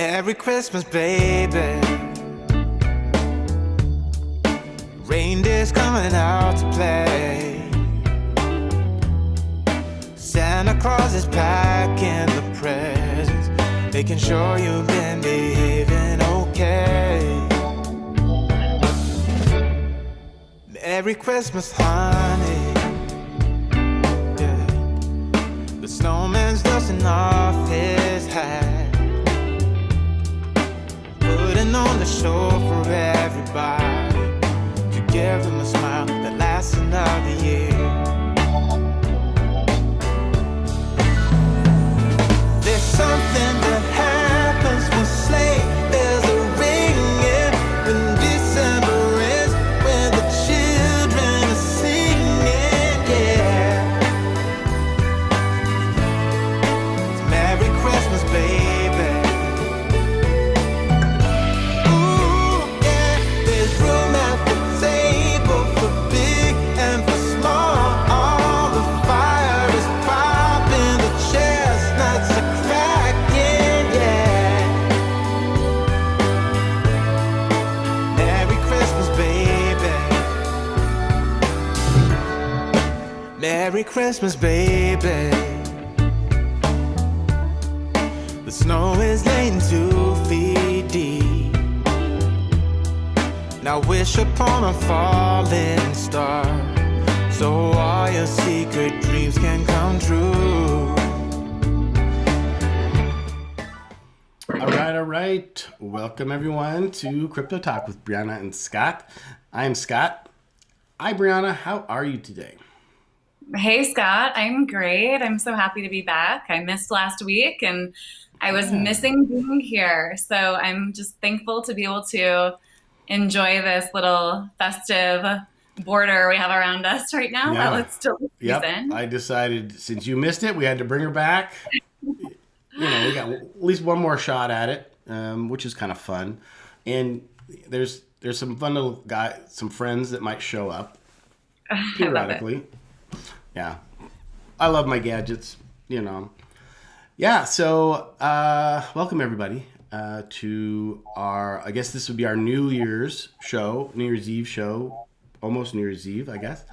Merry Christmas, baby. Reindeer's coming out to play. Santa Claus is packing the presents, making sure you've been behaving okay. Merry Christmas, honey. Yeah. The snowman's dusting off his hat, putting on the show for everybody, to give them a smile that lasts another year. There's something that happens when sleigh bells are ringing, when December ends, when the children are singing, yeah. It's Merry Christmas, baby. Ooh, yeah. There's room at the table for big and for small. All the fire is popping, the chestnuts are cracking, yeah. Merry Christmas, baby. Merry Christmas, baby. The snow is laying 2 feet deep. Now wish upon a falling star, so all your secret dreams can come true. All right. Welcome everyone to Crypto Talk with Brianna and Scott. I'm Scott. Hi, Brianna. How are you today? Hey, Scott. I'm great. I'm so happy to be back. I missed last week and I was missing being here. So I'm just thankful to be able to enjoy this little festive border we have around us right now while it's still season. I decided since you missed it, we had to bring her back. You know, we got at least one more shot at it, which is kind of fun. And there's some fun little some friends that might show up periodically. Yeah, I love my gadgets, you know. Yeah, so welcome everybody to our, I guess this would be our New Year's show, New Year's Eve show, almost New Year's Eve, I guess.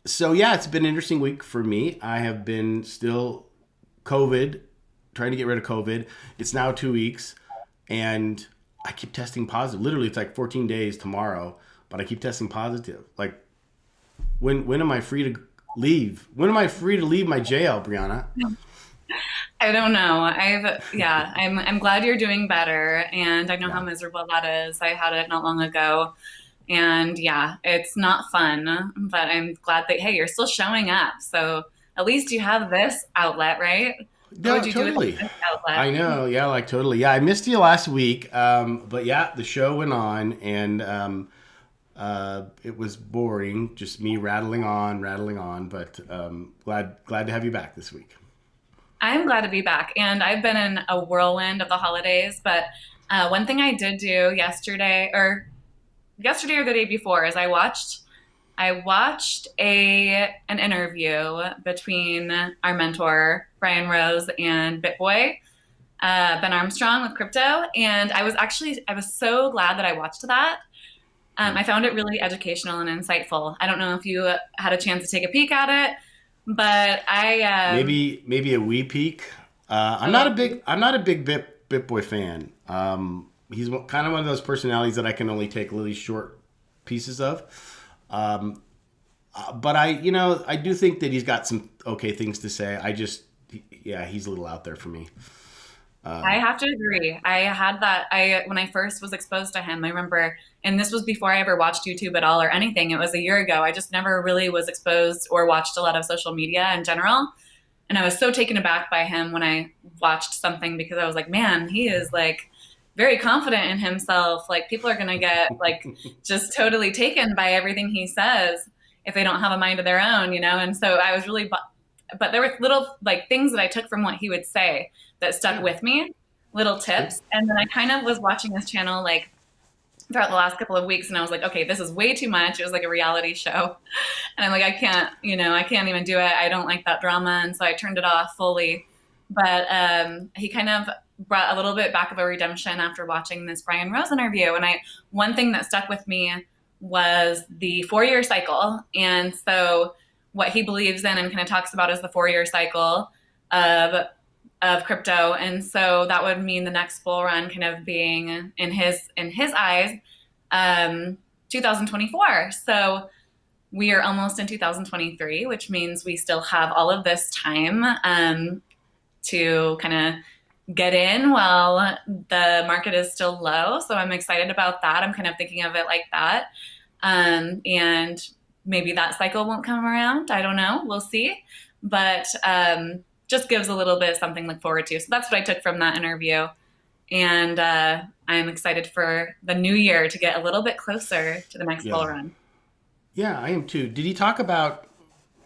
So yeah, it's been an interesting week for me. I have been still trying to get rid of COVID. It's now 2 weeks, and I keep testing positive. Literally, it's like 14 days tomorrow, but I keep testing positive. Like, when am I free to leave? When am I free to leave my jail, Brianna? I don't know. I'm glad you're doing better, and I know how miserable that is. I had it not long ago, and yeah, it's not fun, but I'm glad that, hey, you're still showing up. So at least you have this outlet, right? No, totally. Do with this outlet? I know. Yeah, like totally. Yeah, I missed you last week, but yeah, the show went on, and it was boring, just me rattling on, but glad to have you back this week. I'm glad to be back, and I've been in a whirlwind of the holidays, but one thing I did do yesterday or the day before is I watched an interview between our mentor Brian Rose and BitBoy Ben Armstrong with crypto, and I was so glad that I watched that. I found it really educational and insightful. I don't know if you had a chance to take a peek at it, but I maybe a wee peek. I'm not a big BitBoy fan. He's kind of one of those personalities that I can only take really short pieces of. But I do think that he's got some okay things to say. He's a little out there for me. I have to agree. I had that. When I first was exposed to him, I remember, and this was before I ever watched YouTube at all or anything. It was a year ago. I just never really was exposed or watched a lot of social media in general. And I was so taken aback by him when I watched something, because I was like, man, he is like very confident in himself. Like, people are going to get like just totally taken by everything he says if they don't have a mind of their own, you know? And so I was really, but there were little like things that I took from what he would say that stuck with me, little tips. And then I kind of was watching his channel like throughout the last couple of weeks, and I was like, okay, this is way too much. It was like a reality show. And I'm like, I can't even do it. I don't like that drama. And so I turned it off fully. but he kind of brought a little bit back of a redemption after watching this Brian Rose interview. And one thing that stuck with me was the 4-year cycle. And so what he believes in and kind of talks about is the 4-year cycle of crypto. And so that would mean the next bull run kind of being in his eyes 2024. So we are almost in 2023, which means we still have all of this time to kind of get in while the market is still low. So I'm excited about that. I'm kind of thinking of it like that. And maybe that cycle won't come around. I don't know. We'll see. But just gives a little bit something to look forward to. So that's what I took from that interview. And I'm excited for the new year to get a little bit closer to the next bull run. Yeah, I am too. Did he talk about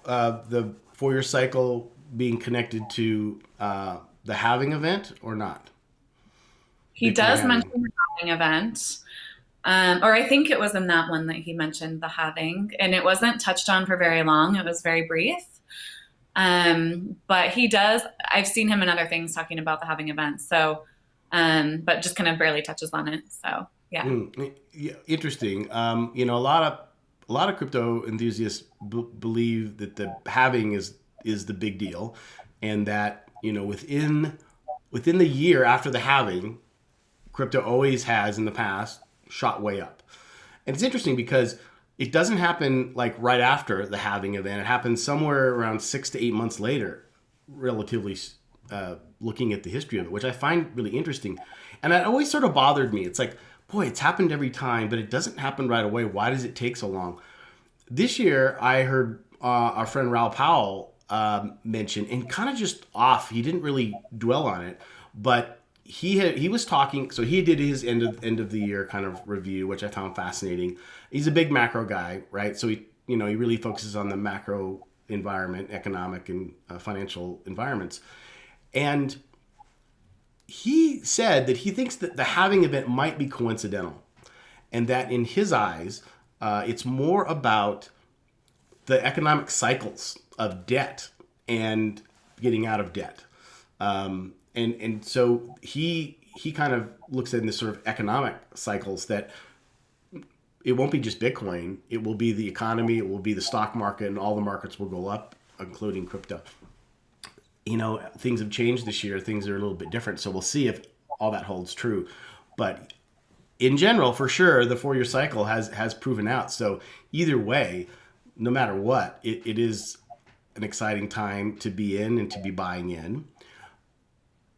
the 4-year cycle being connected to the halving event or not? He does mention the halving event. Or I think it was in that one that he mentioned the halving, and it wasn't touched on for very long. It was very brief. But he does, I've seen him in other things talking about the halving event. So, but just kind of barely touches on it. So, yeah. Yeah, interesting. You know, a lot of crypto enthusiasts believe that the halving is the big deal, and that, you know, within the year after the halving, crypto always has in the past shot way up. And it's interesting because it doesn't happen like right after the halving event. It happens somewhere around 6 to 8 months later, relatively looking at the history of it, which I find really interesting. And that always sort of bothered me. It's like, boy, it's happened every time, but it doesn't happen right away. Why does it take so long? This year, I heard our friend Raoul Powell mention, and kind of just off, he didn't really dwell on it, but he was talking, so he did his end of the year kind of review, which I found fascinating. He's a big macro guy, right? So he really focuses on the macro environment, economic and financial environments. And he said that he thinks that the halving event might be coincidental, and that in his eyes, it's more about the economic cycles of debt and getting out of debt. And so he kind of looks at in this sort of economic cycles that it won't be just Bitcoin. It will be the economy. It will be the stock market, and all the markets will go up, including crypto. You know, things have changed this year. Things are a little bit different. So we'll see if all that holds true. But in general, for sure, the 4-year cycle has proven out. So either way, no matter what, it is an exciting time to be in and to be buying in.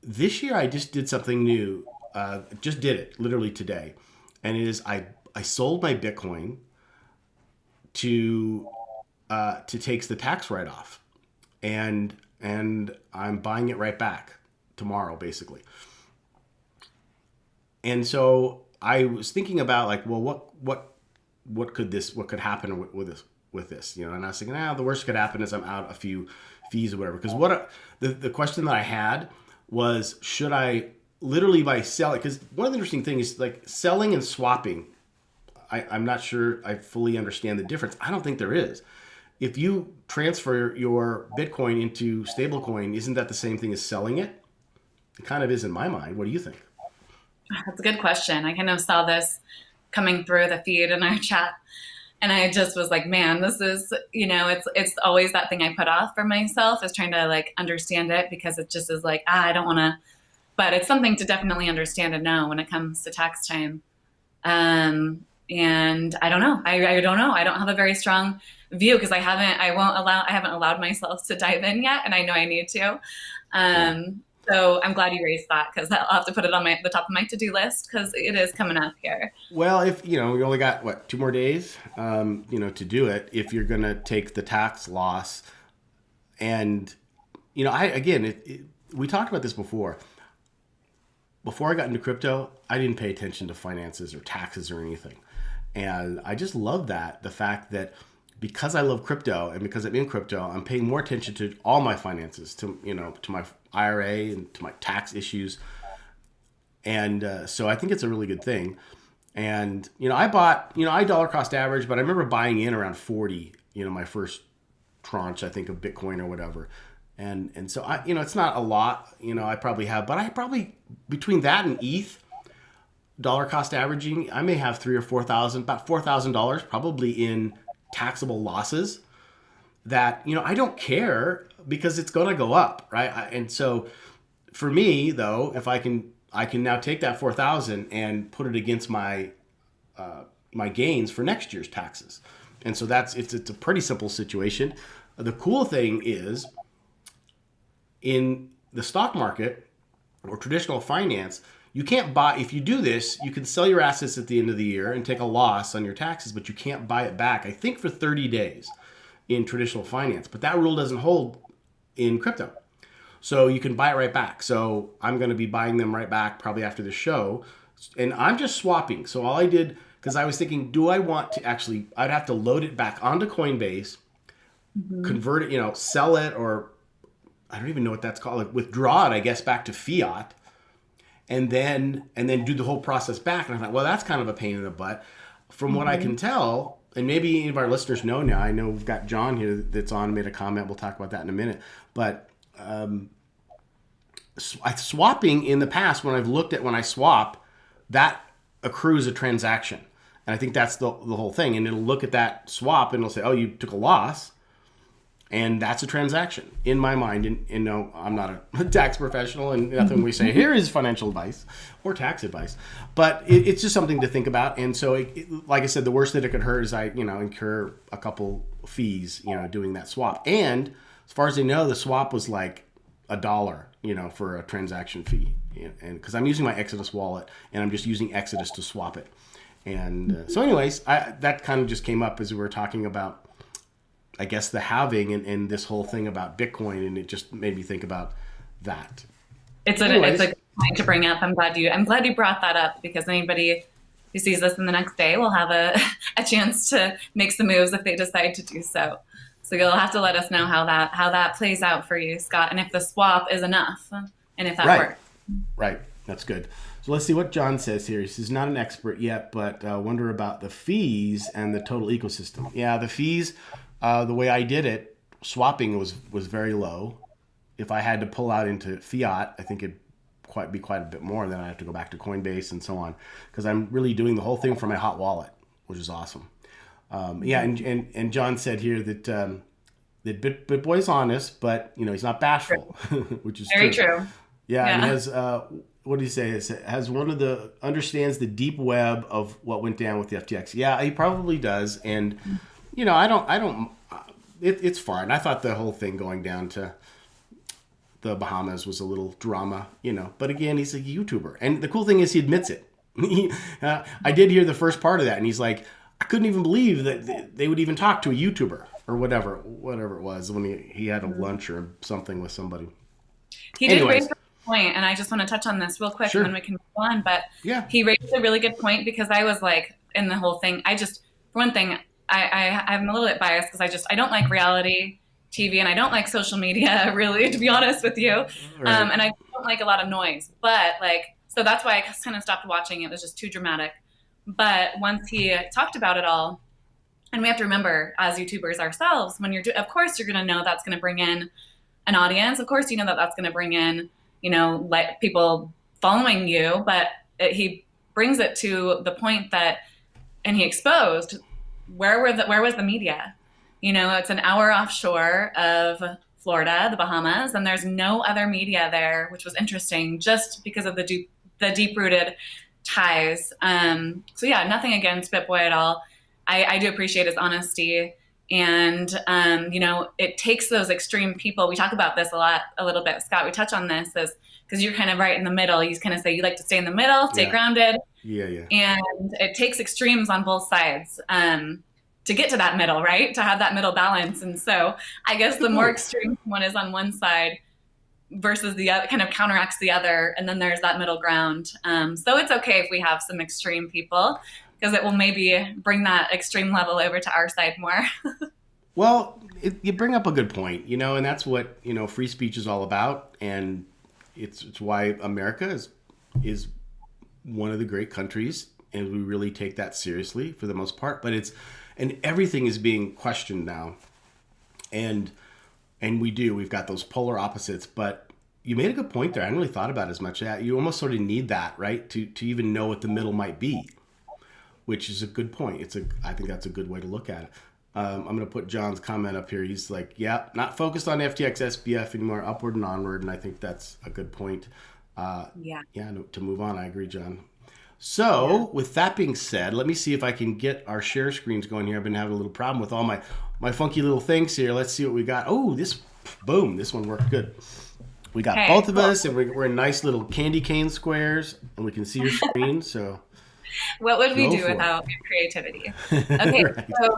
This year, I just did something new. Just did it literally today, and it is I sold my Bitcoin to take the tax write-off, and I'm buying it right back tomorrow, basically. And so I was thinking about, like, well, what could happen with this, you know? And I was thinking, the worst could happen is I'm out a few fees or whatever. Because the question that I had was, should I literally by selling? Because one of the interesting things is, like, selling and swapping. I'm not sure I fully understand the difference. I don't think there is. If you transfer your Bitcoin into stablecoin, isn't that the same thing as selling it? It kind of is in my mind. What do you think? That's a good question. I kind of saw this coming through the feed in our chat, and I just was like, man, this is, you know, it's always that thing I put off for myself, is trying to, like, understand it, because it just is like, I don't want to, but it's something to definitely understand and know when it comes to tax time. And I don't know. I don't know. I don't have a very strong view, because I haven't allowed myself to dive in yet, and I know I need to. So I'm glad you raised that, because I'll have to put it on the top of my to-do list, because it is coming up here. Well, if we only got 2 more days, to do it. If you're going to take the tax loss, and we talked about this before. Before I got into crypto, I didn't pay attention to finances or taxes or anything, and I just love the fact that, because I love crypto and because I'm in crypto, I'm paying more attention to all my finances, to my IRA and to my tax issues. And so I think it's a really good thing. And, I bought, I dollar cost average, but I remember buying in around 40, my first tranche, I think, of Bitcoin or whatever. And so it's not a lot, I probably have, but I probably, between that and ETH, dollar cost averaging, I may have about $4,000 probably in taxable losses that, I don't care because it's going to go up. Right. And so for me though, if I can now take that 4,000 and put it against my gains for next year's taxes. And so it's a pretty simple situation. The cool thing is, in the stock market or traditional finance, you can't buy, if you do this, you can sell your assets at the end of the year and take a loss on your taxes, but you can't buy it back, I think, for 30 days in traditional finance. But that rule doesn't hold in crypto. So you can buy it right back. So I'm going to be buying them right back probably after the show. And I'm just swapping. So all I did, because I was thinking, do I want to actually, I'd have to load it back onto Coinbase, convert it, sell it, or I don't even know what that's called, like withdraw it, I guess, back to fiat, and then do the whole process back. And I thought, well, that's kind of a pain in the butt. From what I can tell, and maybe any of our listeners know now, I know we've got John here that's on, made a comment. We'll talk about that in a minute. But swapping in the past, when I swap, that accrues a transaction. And I think that's the whole thing. And it'll look at that swap and it'll say, oh, you took a loss. And that's a transaction in my mind. And no, I'm not a tax professional, and nothing we say here is financial advice or tax advice. But it's just something to think about. And so, like I said, the worst that it could hurt is I incur a couple fees, doing that swap. And as far as I know, the swap was like $1, for a transaction fee. And because I'm using my Exodus wallet, and I'm just using Exodus to swap it. And so anyways, that kind of just came up as we were talking about, I guess, the halving and this whole thing about Bitcoin, and it just made me think about that. It's a good point to bring up. I'm glad you brought that up, because anybody who sees this in the next day will have a chance to make some moves if they decide to do so. So you'll have to let us know how that plays out for you, Scott, and if the swap is enough, and if that works. Right. That's good. So let's see what John says here. He says, not an expert yet, but wonder about the fees and the total ecosystem. Yeah, the fees. The way I did it, swapping was very low. If I had to pull out into fiat, I think it'd be quite a bit more. Then I have to go back to Coinbase and so on, because I'm really doing the whole thing from my hot wallet, which is awesome. And John said here that BitBoy's honest, but he's not bashful, which is very true. Yeah, and he has what did he say? Understands the deep web of what went down with the FTX. Yeah, he probably does, and. It's fine. I thought the whole thing going down to the Bahamas was a little drama, but again, he's a YouTuber. And the cool thing is he admits it. I did hear the first part of that, and he's like, I couldn't even believe that they would even talk to a YouTuber or whatever it was, when he had a lunch or something with somebody. He did raise a point, and I just want to touch on this real quick, and then we can move on. But he raised a really good point, because I was like, in the whole thing, for one thing, I'm a little bit biased because I don't like reality TV, and I don't like social media, really, to be honest with you. Right. And I don't like a lot of noise. But so that's why I kind of stopped watching. It was just too dramatic. But once he talked about it all, and we have to remember, as YouTubers ourselves, when of course you're going to know that's going to bring in an audience. Of course, that's going to bring in, like people following you. But he brings it to the point that, and he exposed. Where was the media? It's an hour offshore of Florida, the Bahamas, and there's no other media there, which was interesting, just because of the deep-rooted ties. So yeah, nothing against BitBoy at all. I do appreciate his honesty, and it takes those extreme people. We talk about this a little bit, Scott. We touch on this because you're kind of right in the middle. You kind of say you like to stay in the middle, stay grounded. Yeah. And it takes extremes on both sides to get to that middle, right? To have that middle balance. And so I guess the more extreme one is on one side versus the other, kind of counteracts the other. And then there's that middle ground. So it's okay if we have some extreme people, because it will maybe bring that extreme level over to our side more. Well, you bring up a good point, and that's what, free speech is all about. And it's why America is one of the great countries, and we really take that seriously for the most part. But and everything is being questioned now, and And we've got those polar opposites. But you made a good point there. I hadn't really thought about it as much. That you almost sort of need that, right, to even know what the middle might be, which is a good point. I think that's a good way to look at it. I'm going to put John's comment up here. He's like, yeah, not focused on FTX SBF anymore, upward and onward. And I think that's a good point. To move on. I agree, John. So with that being said, let me see if I can get our share screens going here. I've been having a little problem with all my funky little things here. Let's see what we got. Oh, this one worked good. We got both of us, and we're in nice little candy cane squares, and we can see your screen. So what would we do without your creativity? Okay, right. So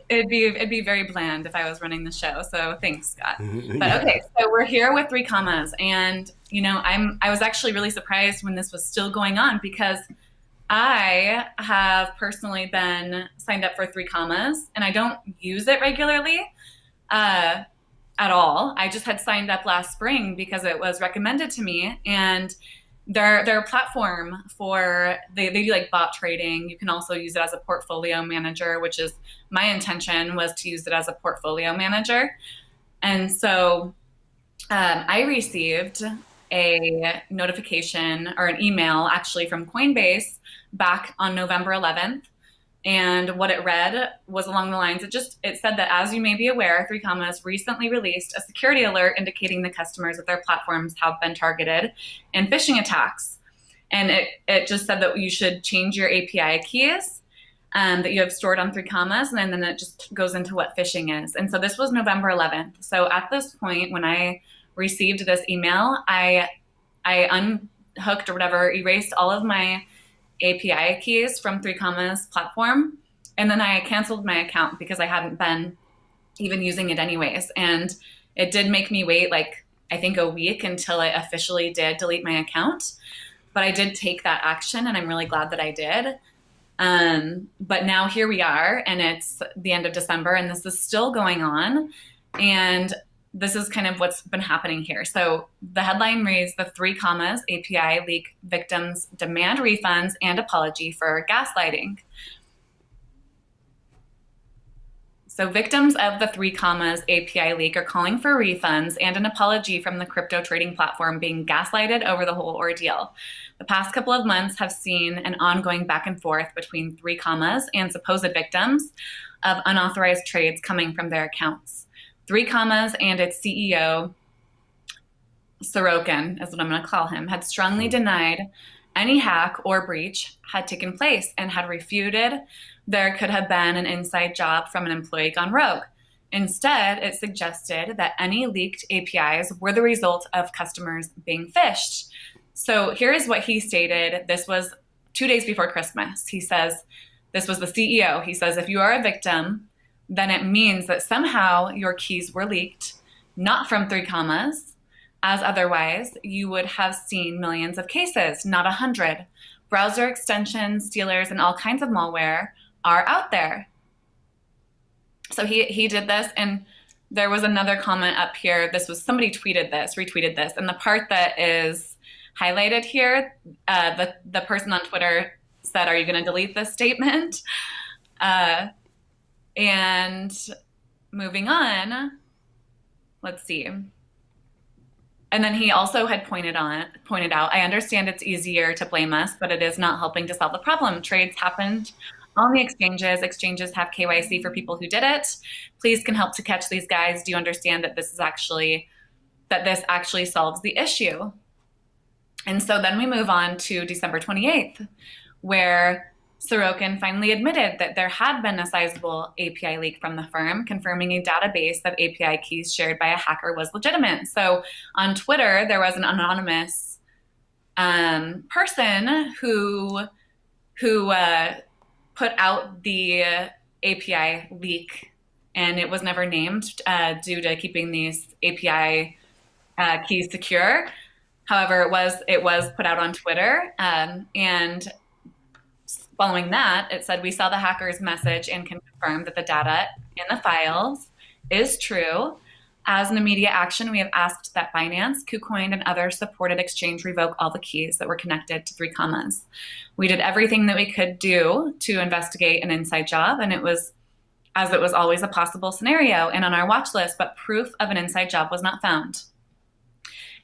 it'd be very bland if I was running the show. So thanks, Scott. But okay, so we're here with 3 commas, and I was actually really surprised when this was still going on, because I have personally been signed up for 3 commas, and I don't use it regularly at all. I just had signed up last spring because it was recommended to me, and they're a platform for they do like bot trading. You can also use it as a portfolio manager, which is my intention, was to use it as a portfolio manager. And so I received a notification or an email actually from Coinbase back on November 11th. And what it read was along the lines, it said that, as you may be aware, 3 commas recently released a security alert indicating the customers of their platforms have been targeted in phishing attacks. And it just said that you should change your API keys that you have stored on 3 commas, and then it just goes into what phishing is. And so this was November 11th. So at this point, when I received this email, I unhooked or whatever, erased all of my API keys from 3 commas platform, and then I canceled my account because I hadn't been even using it anyways. And it did make me wait I think a week until I officially did delete my account, but I did take that action, and I'm really glad that I did. But now here we are, and it's the end of December, and this is still going on, and this is kind of what's been happening here. So the headline reads, "The 3 commas API leak victims demand refunds and apology for gaslighting." So victims of the 3 commas API leak are calling for refunds and an apology from the crypto trading platform being gaslighted over the whole ordeal. The past couple of months have seen an ongoing back and forth between 3 commas and supposed victims of unauthorized trades coming from their accounts. 3 commas and its CEO, Sorokin, is what I'm going to call him, had strongly denied any hack or breach had taken place, and had refuted there could have been an inside job from an employee gone rogue. Instead, it suggested that any leaked APIs were the result of customers being phished. So here is what he stated. This was 2 days before Christmas. He says, this was the CEO. He says, if you are a victim, then it means that somehow your keys were leaked, not from 3 commas, as otherwise you would have seen millions of cases, not 100. Browser extensions, stealers, and all kinds of malware are out there. So he did this, and there was another comment up here. This was somebody retweeted this, and the part that is highlighted here, the person on Twitter said, "Are you going to delete this statement?" And moving on, let's see. And then he also had pointed out, "I understand it's easier to blame us, but it is not helping to solve the problem. Trades happened on the exchanges. Exchanges have KYC for people who did it. Please can help to catch these guys. Do you understand that this actually solves the issue?" And so then we move on to December 28th, where Sorokin finally admitted that there had been a sizable API leak from the firm, confirming a database of API keys shared by a hacker was legitimate. So on Twitter, there was an anonymous person who put out the API leak, and it was never named due to keeping these API keys secure. However, it was put out on Twitter, and following that, it said, "We saw the hacker's message and can confirm that the data in the files is true. As an immediate action, we have asked that Binance, KuCoin, and other supported exchange revoke all the keys that were connected to 3 commas. We did everything that we could do to investigate an inside job, and it was as it was always a possible scenario and on our watch list, but proof of an inside job was not found.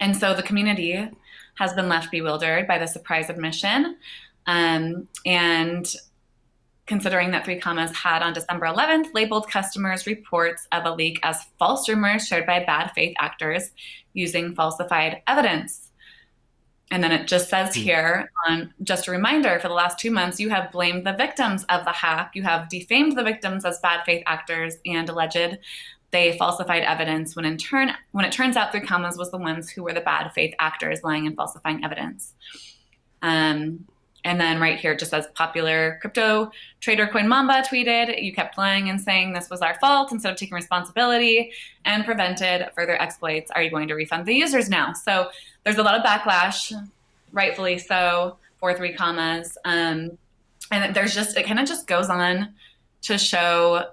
And so the community has been left bewildered by the surprise admission. And considering that 3 Commas had on December 11th labeled customers' reports of a leak as false rumors shared by bad faith actors using falsified evidence. And then it just says here, on just a reminder, for the last 2 months, you have blamed the victims of the hack. You have defamed the victims as bad faith actors and alleged they falsified evidence when it turns out 3 Commas was the ones who were the bad faith actors lying and falsifying evidence. And then right here it just says popular crypto trader CoinMamba tweeted, you kept lying and saying this was our fault instead of taking responsibility and prevented further exploits. Are you going to refund the users now? So there's a lot of backlash, rightfully so, for 3 Commas. And there's just, it kind of just goes on to show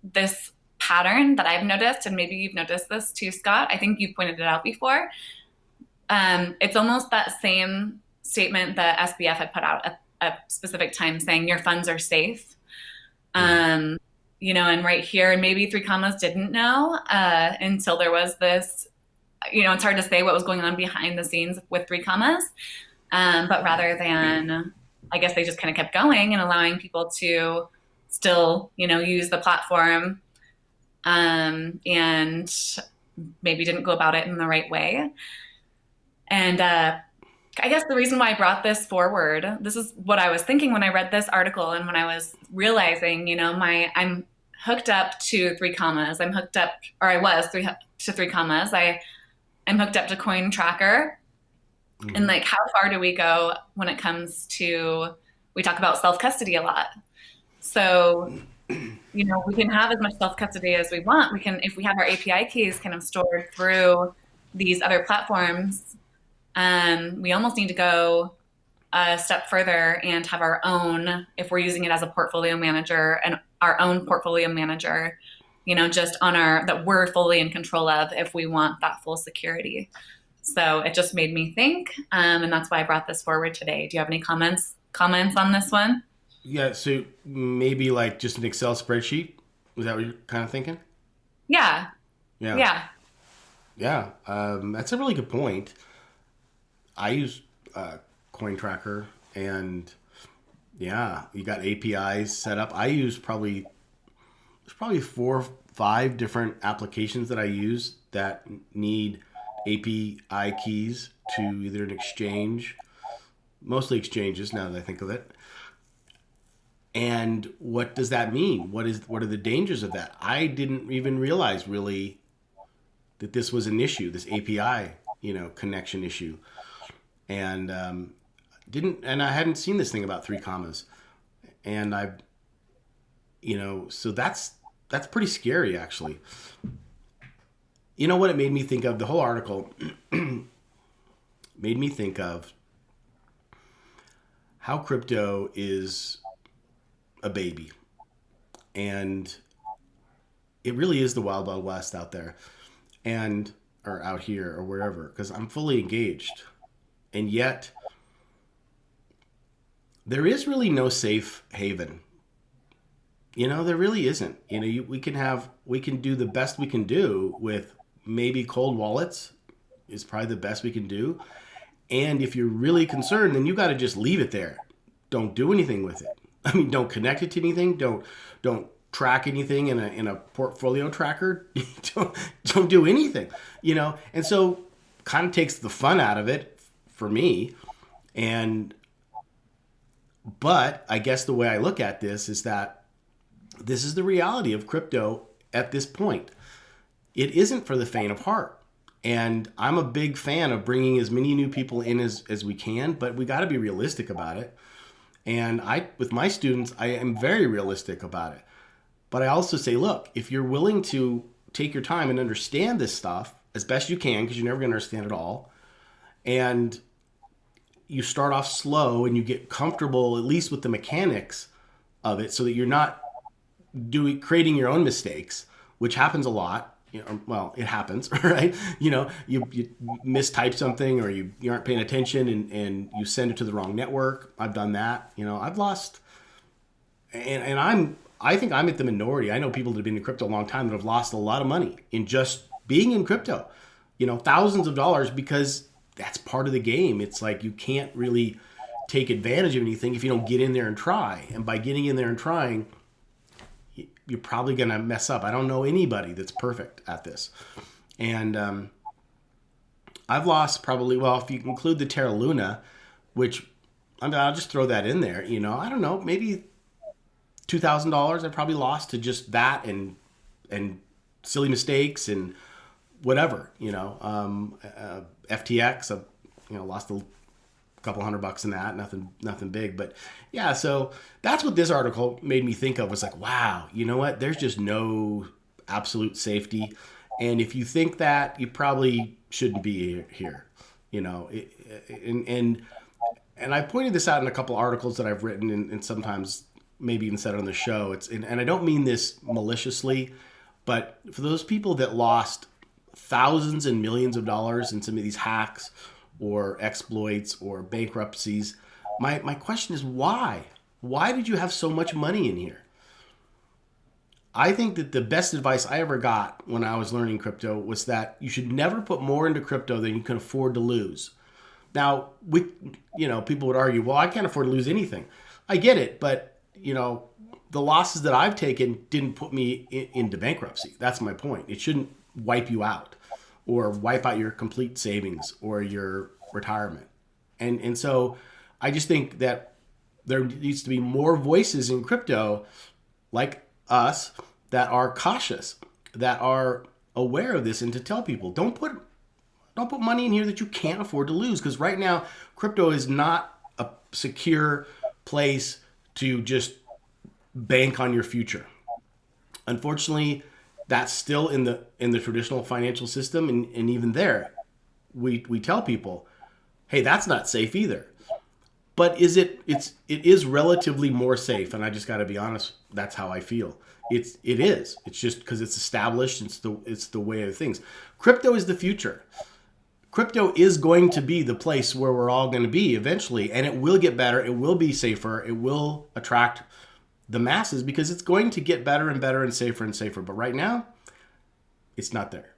this pattern that I've noticed, and maybe you've noticed this too, Scott. I think you pointed it out before. It's almost that same statement that SBF had put out at a specific time saying your funds are safe. And right here, and maybe 3 Commas didn't know until there was this, it's hard to say what was going on behind the scenes with 3 Commas. But rather than, I guess they just kind of kept going and allowing people to still, use the platform and maybe didn't go about it in the right way. And I guess the reason why I brought this forward, this is what I was thinking when I read this article and when I was realizing, I'm hooked up to 3 Commas. I'm hooked up, or I was to 3 Commas. I'm hooked up to Coin Tracker. And like, how far do we go when it comes to, we talk about self-custody a lot. So, we can have as much self-custody as we want. We can, if we have our API keys kind of stored through these other platforms, we almost need to go a step further and have our own, if we're using it as a portfolio manager, and our own portfolio manager, just on that we're fully in control of if we want that full security. So it just made me think, and that's why I brought this forward today. Do you have any comments on this one? Yeah, so maybe like just an Excel spreadsheet? Was that what you're kind of thinking? Yeah. That's a really good point. I use Coin Tracker, and you got APIs set up. I use there's probably 4 or 5 different applications that I use that need API keys to either an exchange, mostly exchanges now that I think of it. And what does that mean? What are the dangers of that? I didn't even realize really that this was an issue, this API, connection issue. And I hadn't seen this thing about 3 Commas. And so that's pretty scary actually. You know what it made me think of? The whole article made me think of how crypto is a baby. And it really is the wild, wild west out there, or out here or wherever, because I'm fully engaged. And yet there is really no safe haven. There really isn't. We can do the best we can do with maybe cold wallets is probably the best we can do. And if you're really concerned, then you got to just leave it there. Don't do anything with it. Don't connect it to anything. Don't track anything in a portfolio tracker. don't do anything, And so kind of takes the fun out of it for me. But I guess the way I look at this is that this is the reality of crypto at this point. It isn't for the faint of heart. And I'm a big fan of bringing as many new people in as we can, but we got to be realistic about it. And with my students, I am very realistic about it. But I also say, look, if you're willing to take your time and understand this stuff as best you can, because you're never going to understand it all, and you start off slow and you get comfortable at least with the mechanics of it so that you're not creating your own mistakes, which happens a lot. Well, it happens, right? You mistype something, or you aren't paying attention and you send it to the wrong network. I've done that. I've lost, and I think I'm at the minority. I know people that have been in crypto a long time that have lost a lot of money in just being in crypto, thousands of dollars, because that's part of the game. It's like you can't really take advantage of anything if you don't get in there and try. And by getting in there and trying, you're probably going to mess up. I don't know anybody that's perfect at this. And I've lost probably, well, if you include the Terra Luna, which I'll just throw that in there, I don't know, maybe $2,000 I probably lost to just that and silly mistakes and whatever, FTX, I've, lost a couple $100 in that, nothing big, but yeah. So that's what this article made me think of, was like, wow, you know what? There's just no absolute safety. And if you think that, you probably shouldn't be here, and I pointed this out in a couple articles that I've written, and sometimes maybe even said on the show. And I don't mean this maliciously, but for those people that lost thousands and millions of dollars in some of these hacks or exploits or bankruptcies, my question is why? Why did you have so much money in here? I think that the best advice I ever got when I was learning crypto was that you should never put more into crypto than you can afford to lose. Now, people would argue, well, I can't afford to lose anything. I get it, but the losses that I've taken didn't put me into bankruptcy. That's my point. It shouldn't wipe you out or wipe out your complete savings or your retirement. And so I just think that there needs to be more voices in crypto like us that are cautious, that are aware of this, and to tell people, don't put money in here that you can't afford to lose, because right now crypto is not a secure place to just bank on your future. Unfortunately, that's still in the traditional financial system, and even there, we tell people, hey, that's not safe either. But it is relatively more safe, and I just got to be honest, that's how I feel. It is. It's just because it's established. It's the way of things. Crypto is the future. Crypto is going to be the place where we're all going to be eventually, and it will get better. It will be safer. It will attract the masses because it's going to get better and better and safer and safer. But right now, it's not there.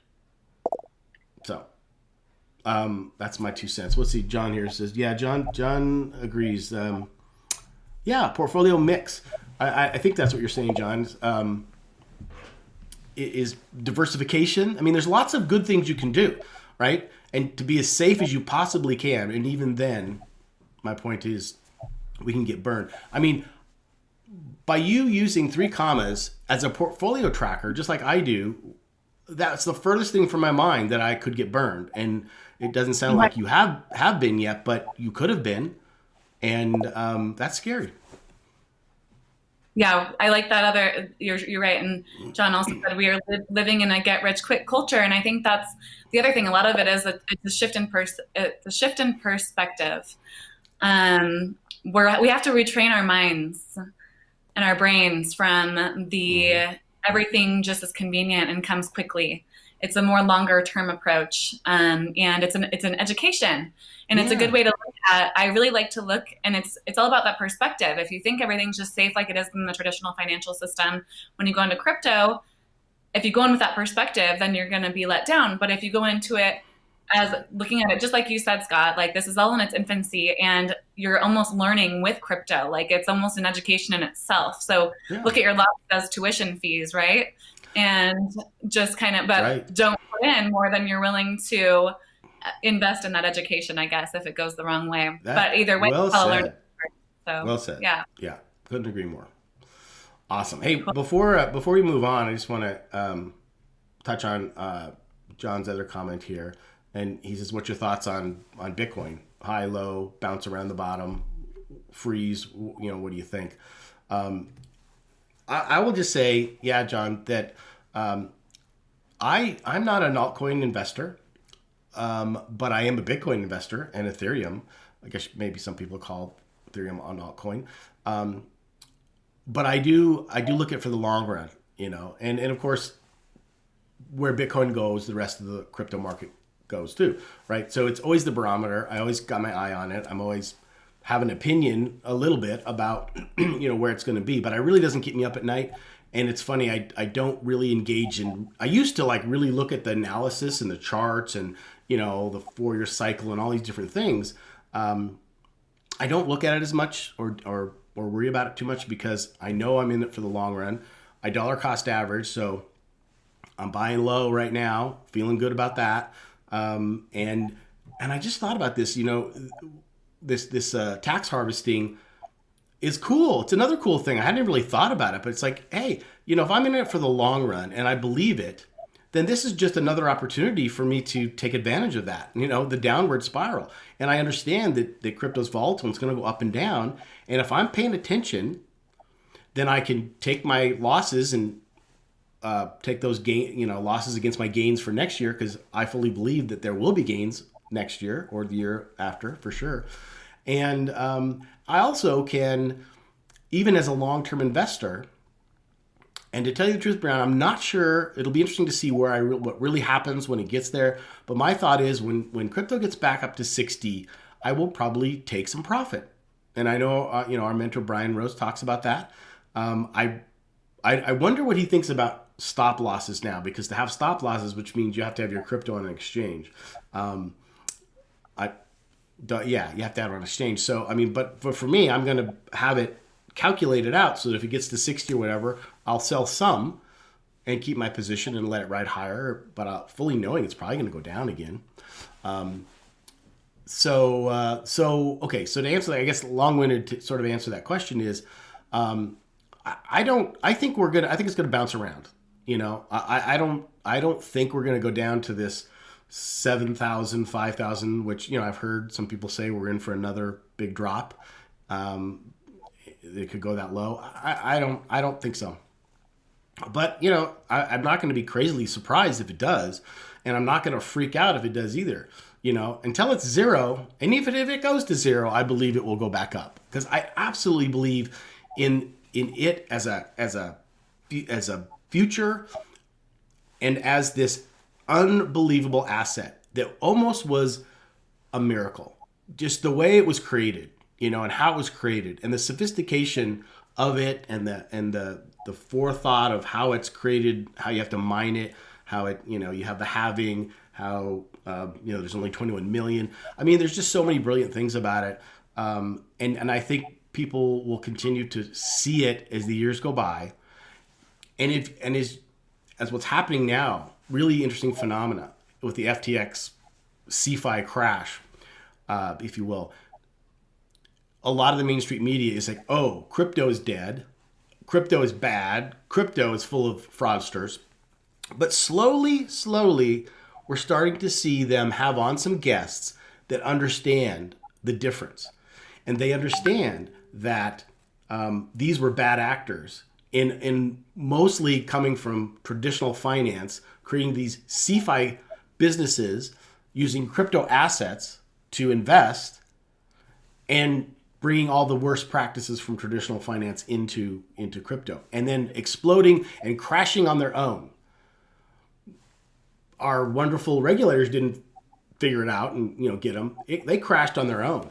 So that's my 2 cents. Let's see. John here says, yeah, John agrees. Yeah, portfolio mix. I think that's what you're saying, John. Is diversification. I mean, there's lots of good things you can do, right? And to be as safe as you possibly can. And even then, my point is, we can get burned. I mean, by you using 3 commas as a portfolio tracker, just like I do, that's the furthest thing from my mind that I could get burned. And it doesn't sound like you have been yet, but you could have been. And that's scary. Yeah, I like that other, you're right. And John also said we are living in a get rich quick culture. And I think that's the other thing. A lot of it is it's a shift in perspective. We have to retrain our minds and our brains from the everything just is convenient and comes quickly. It's a more longer term approach. And it's an education. And it's a good way to look at. I really like to look, and it's all about that perspective. If you think everything's just safe like it is in the traditional financial system, when you go into crypto, if you go in with that perspective, then you're going to be let down. But if you go into it as looking at it, just like you said, Scott, like this is all in its infancy, and you're almost learning with crypto. Like it's almost an education in itself. So look at your loss as tuition fees, right? And just kind of, but don't put in more than you're willing to invest in that education, I guess, if it goes the wrong way. But either way, I'll learn. So, well said. Yeah. Couldn't agree more. Awesome. Hey, before we move on, I just want to touch on John's other comment here, and he says, "What's your thoughts on Bitcoin? High, low, bounce around the bottom, freeze? What do you think?" I will just say, yeah, John, that I'm not an altcoin investor. But I am a Bitcoin investor and Ethereum. I guess maybe some people call Ethereum an altcoin. But I do look at it for the long run, and of course, where Bitcoin goes, the rest of the crypto market goes too, right? So it's always the barometer. I always got my eye on it. I'm always have an opinion a little bit about where it's going to be, but it really doesn't keep me up at night. And it's funny, I don't really engage in. I used to like really look at the analysis and the charts and the 4-year cycle and all these different things. I don't look at it as much or worry about it too much because I know I'm in it for the long run. I dollar cost average, so I'm buying low right now, feeling good about that. And I just thought about this, this tax harvesting is cool. It's another cool thing. I hadn't really thought about it, but it's like, hey, if I'm in it for the long run and I believe it, then this is just another opportunity for me to take advantage of that, the downward spiral. And I understand that crypto's volatile and it's going to go up and down. And if I'm paying attention, then I can take my losses and take those losses against my gains for next year, because I fully believe that there will be gains next year or the year after for sure. And I also can, even as a long-term investor, and to tell you the truth, Brian, I'm not sure. It'll be interesting to see what really happens when it gets there. But my thought is when crypto gets back up to 60, I will probably take some profit. And I know our mentor Brian Rose talks about that. I wonder what he thinks about stop losses now, because to have stop losses, which means you have to have your crypto on an exchange. You have to have it on an exchange. So but for me, I'm going to have it calculated out so that if it gets to 60 or whatever, I'll sell some and keep my position and let it ride higher, but fully knowing it's probably going to go down again. So to answer that, I guess long-winded to sort of answer that question is, I think it's going to bounce around. I don't think we're going to go down to this 7,000, 5,000, which, I've heard some people say we're in for another big drop. It could go that low. I don't think so. But, I'm not going to be crazily surprised if it does. And I'm not going to freak out if it does either, until it's zero. And even if it goes to zero, I believe it will go back up, because I absolutely believe in it as a future and as this unbelievable asset that almost was a miracle. Just the way it was created, and how it was created, and the sophistication of it, and the forethought of how it's created, how you have to mine it, how it, you have the halving, how there's only 21 million. There's just so many brilliant things about it, and I think people will continue to see it as the years go by, as what's happening now, really interesting phenomena with the FTX CeFi crash, if you will. A lot of the mainstream media is like, oh, crypto is dead, crypto is bad, crypto is full of fraudsters. But slowly, we're starting to see them have on some guests that understand the difference. And they understand that these were bad actors in mostly coming from traditional finance, creating these CeFi businesses using crypto assets to invest and bringing all the worst practices from traditional finance into crypto, and then exploding and crashing on their own. Our wonderful regulators didn't figure it out and get them. They crashed on their own.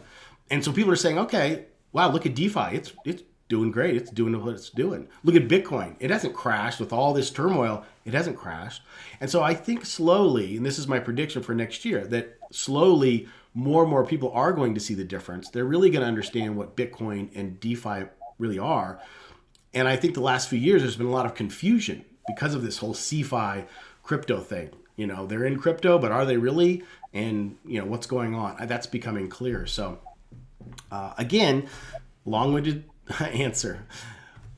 And so people are saying, okay, wow, look at DeFi. It's doing great. It's doing what it's doing. Look at Bitcoin. It hasn't crashed with all this turmoil. It hasn't crashed. And so I think slowly, and this is my prediction for next year, that slowly more and more people are going to see the difference. They're really going to understand what Bitcoin and DeFi really are. And I think the last few years, there's been a lot of confusion because of this whole CeFi crypto thing. They're in crypto, but are they really? And, what's going on? That's becoming clear. So, again, long-winded answer.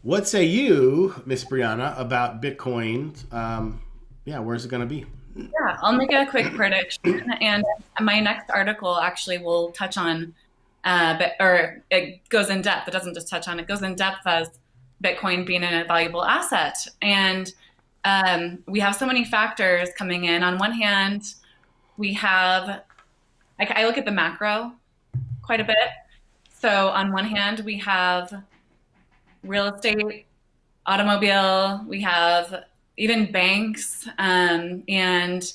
What say you, Miss Brianna, about Bitcoin? Where's it going to be? Yeah, I'll make a quick prediction. And my next article actually will touch on, it goes in depth. It doesn't just touch on, it goes in depth as Bitcoin being a valuable asset. And we have so many factors coming in. On one hand, we have, I look at the macro quite a bit. So on one hand, we have real estate, automobile, we have even banks, and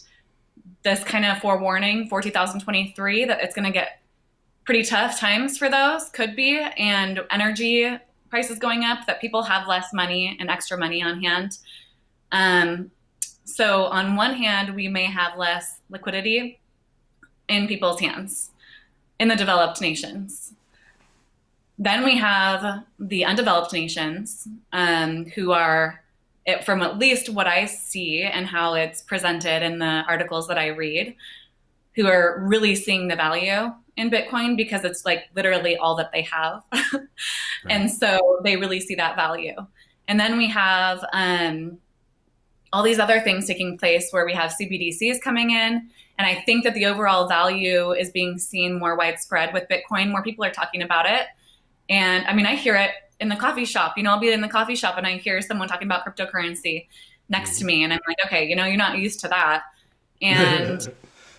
this kind of forewarning for 2023 that it's going to get pretty tough times for those, could be, and energy prices going up, that people have less money and extra money on hand. So on one hand, we may have less liquidity in people's hands in the developed nations. Then we have the undeveloped nations, who are, from at least what I see and how it's presented in the articles that I read, who are really seeing the value in Bitcoin because it's like literally all that they have. Right. And so they really see that value. And then we have all these other things taking place where we have CBDCs coming in. And I think that the overall value is being seen more widespread with Bitcoin. More people are talking about it. And I mean, I hear it in the coffee shop. I'll be in the coffee shop and I hear someone talking about cryptocurrency next to me. And I'm like, okay, you're not used to that. And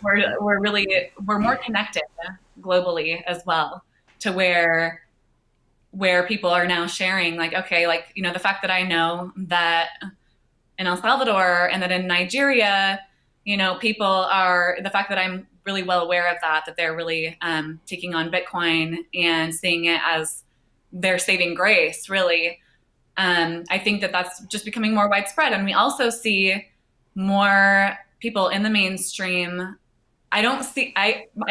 we're more connected globally as well, to where people are now sharing, like, okay, like, the fact that I know that in El Salvador and that in Nigeria, people are, the fact that I'm really well aware of that they're really taking on Bitcoin and seeing it as their saving grace, really. I think that that's just becoming more widespread. And we also see more people in the mainstream. I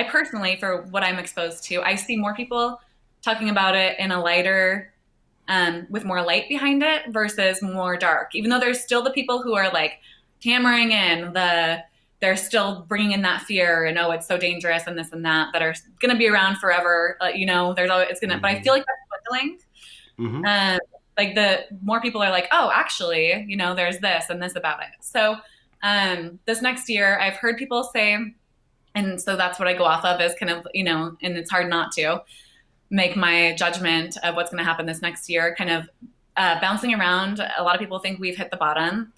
personally, for what I'm exposed to, I see more people talking about it in a lighter, with more light behind it versus more dark, even though there's still the people who are like hammering in they're still bringing in that fear and, oh, it's so dangerous and this and that are going to be around forever. There's always, it's going to, but I feel like that's dwindling. Mm-hmm. Like the more people are like, oh, actually, there's this and this about it. So this next year I've heard people say, and so that's what I go off of is kind of, and it's hard not to make my judgment of what's going to happen this next year, kind of bouncing around. A lot of people think we've hit the bottom,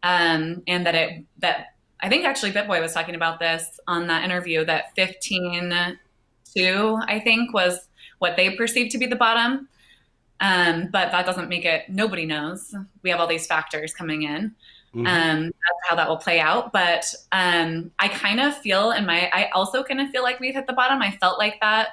and that I think actually BitBoy was talking about this on that interview, that 15.2, I think, was what they perceived to be the bottom. But that doesn't make it, nobody knows. We have all these factors coming in. Mm-hmm. That's how that will play out. But I kind of feel I also kind of feel like we've hit the bottom. I felt like that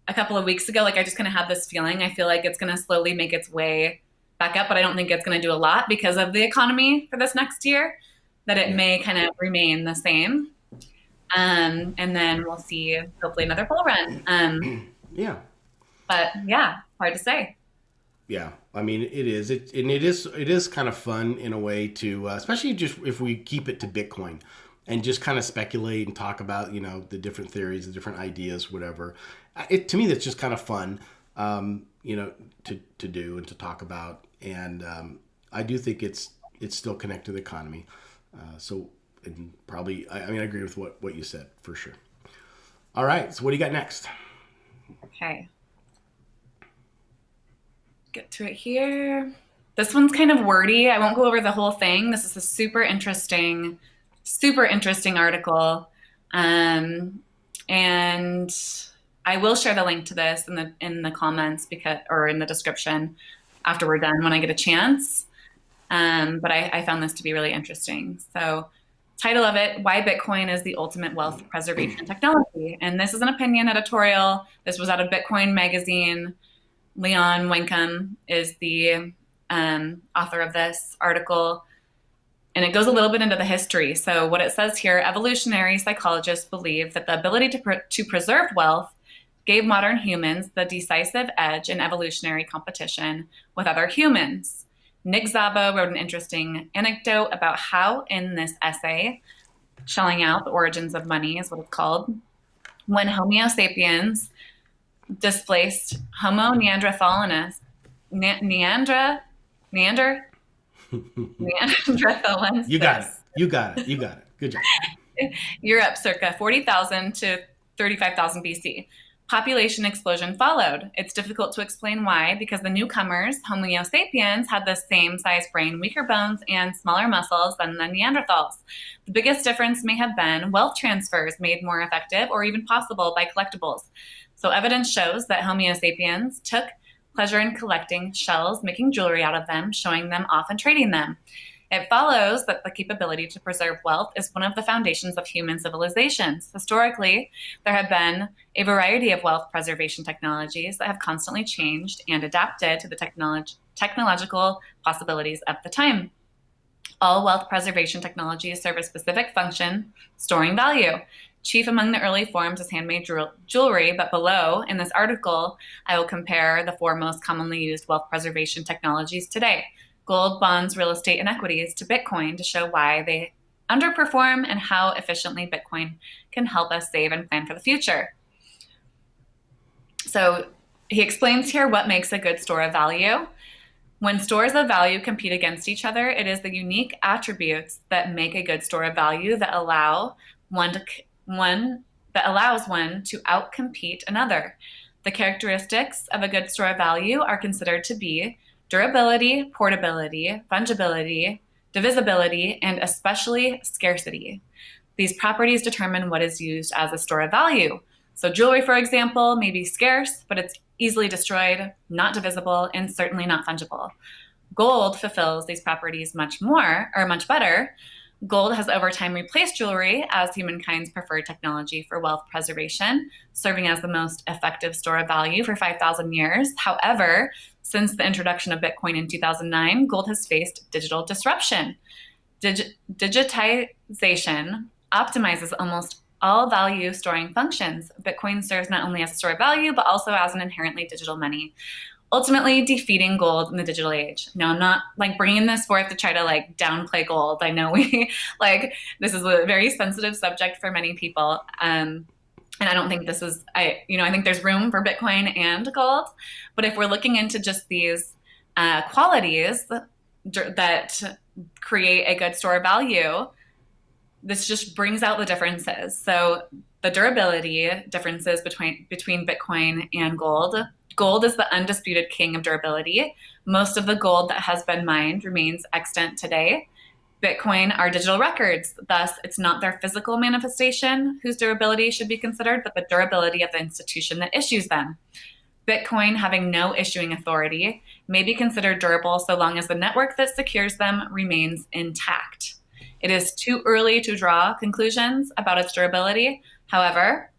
a couple of weeks ago. Like I just kind of had this feeling. I feel like it's going to slowly make its way back up, but I don't think it's going to do a lot because of the economy for this next year, that it may kind of remain the same. And then we'll see hopefully another bull run. Yeah. But yeah, hard to say. Yeah, I mean, it is. It is kind of fun in a way to, especially just if we keep it to Bitcoin and just kind of speculate and talk about, the different theories, the different ideas, whatever. To me, that's just kind of fun, to do and to talk about. And I do think it's still connected to the economy. So and probably, I agree with what you said for sure. All right. So what do you got next? Okay. Get to it here. This one's kind of wordy. I won't go over the whole thing. This is a super interesting article. And I will share the link to this in the comments or in the description after we're done when I get a chance. But I found this to be really interesting. So title of it, Why Bitcoin is the Ultimate Wealth Preservation Technology. And this is an opinion editorial. This was out of Bitcoin Magazine. Leon Wenkum is the author of this article. And it goes a little bit into the history. So what it says here, evolutionary psychologists believe that the ability to preserve wealth gave modern humans the decisive edge in evolutionary competition with other humans. Nick Szabo wrote an interesting anecdote about how in this essay, Shelling Out the Origins of Money is what it's called, when Homo sapiens displaced Homo neanderthalensis, Neanderthalensis. You got it. Good job. Europe circa 40,000 to 35,000 BC. Population explosion followed. It's difficult to explain why, because the newcomers, Homo sapiens, had the same size brain, weaker bones, and smaller muscles than the Neanderthals. The biggest difference may have been wealth transfers made more effective or even possible by collectibles. So evidence shows that Homo sapiens took pleasure in collecting shells, making jewelry out of them, showing them off and trading them. It follows that the capability to preserve wealth is one of the foundations of human civilizations. Historically, there have been a variety of wealth preservation technologies that have constantly changed and adapted to the technological possibilities of the time. All wealth preservation technologies serve a specific function, storing value. Chief among the early forms is handmade jewelry, but below, in this article, I will compare the 4 most commonly used wealth preservation technologies today: gold, bonds, real estate, and equities, to Bitcoin, to show why they underperform and how efficiently Bitcoin can help us save and plan for the future. So he explains here what makes a good store of value. When stores of value compete against each other, it is the unique attributes that make a good store of value that allows one to outcompete another. The characteristics of a good store of value are considered to be durability, portability, fungibility, divisibility, and especially scarcity. These properties determine what is used as a store of value. So jewelry, for example, may be scarce, but it's easily destroyed, not divisible, and certainly not fungible. Gold fulfills these properties much better. Gold has over time replaced jewelry as humankind's preferred technology for wealth preservation, serving as the most effective store of value for 5,000 years. However, since the introduction of Bitcoin in 2009, gold has faced digital disruption. Digitization optimizes almost all value storing functions. Bitcoin serves not only as a store of value, but also as an inherently digital money, ultimately defeating gold in the digital age. Now, I'm not bringing this forth to try to downplay gold. I know this is a very sensitive subject for many people. And I don't think this is, I think there's room for Bitcoin and gold. But if we're looking into just these qualities that create a good store of value, this just brings out the differences. So the durability differences between Bitcoin and gold. Gold is the undisputed king of durability. Most of the gold that has been mined remains extant today. Bitcoin are digital records. Thus, it's not their physical manifestation whose durability should be considered, but the durability of the institution that issues them. Bitcoin, having no issuing authority, may be considered durable so long as the network that secures them remains intact. It is too early to draw conclusions about its durability. However,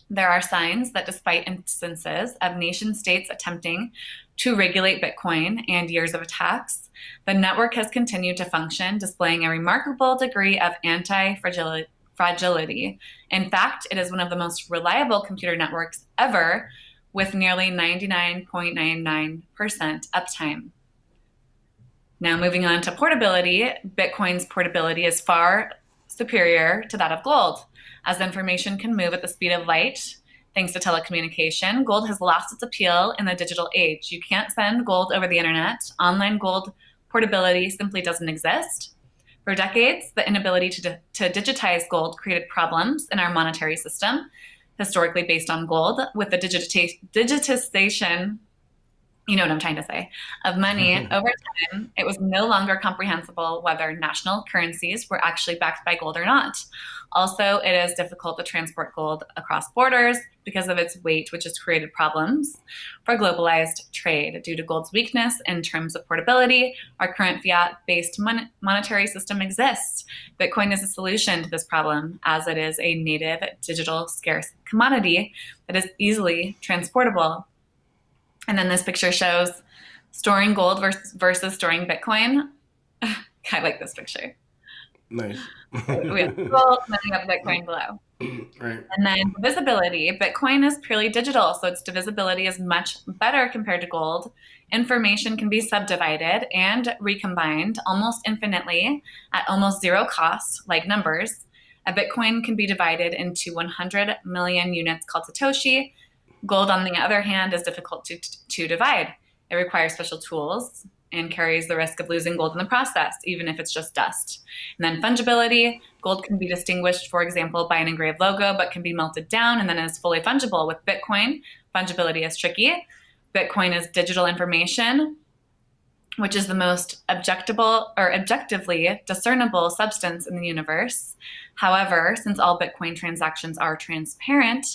there are signs that despite instances of nation states attempting to regulate Bitcoin and years of attacks, the network has continued to function, displaying a remarkable degree of anti-fragility. In fact, it is one of the most reliable computer networks ever, with nearly 99.99% uptime. Now, moving on to portability, Bitcoin's portability is far superior to that of gold. As information can move at the speed of light, thanks to telecommunication, gold has lost its appeal in the digital age. You can't send gold over the internet. Online gold portability simply doesn't exist. For decades, the inability to digitize gold created problems in our monetary system, historically based on gold. With the digitization, you know what I'm trying to say, of money over time, it was no longer comprehensible whether national currencies were actually backed by gold or not. Also, it is difficult to transport gold across borders because of its weight, which has created problems for globalized trade. Due to gold's weakness in terms of portability, our current fiat-based monetary system exists. Bitcoin is a solution to this problem, as it is a native digital scarce commodity that is easily transportable. And then this picture shows storing gold versus storing Bitcoin. I like this picture. Nice. We have gold, and then we have Bitcoin below. Right. And then divisibility. Bitcoin is purely digital, so its divisibility is much better compared to gold. Information can be subdivided and recombined almost infinitely at almost zero cost, like numbers. A Bitcoin can be divided into 100 million units called Satoshi. Gold, on the other hand, is difficult to divide. It requires special tools and carries the risk of losing gold in the process, even if it's just dust. And then fungibility. Gold can be distinguished, for example, by an engraved logo, but can be melted down and then is fully fungible. With Bitcoin, fungibility is tricky. Bitcoin is digital information, which is the most objectively discernible substance in the universe. However, since all Bitcoin transactions are transparent,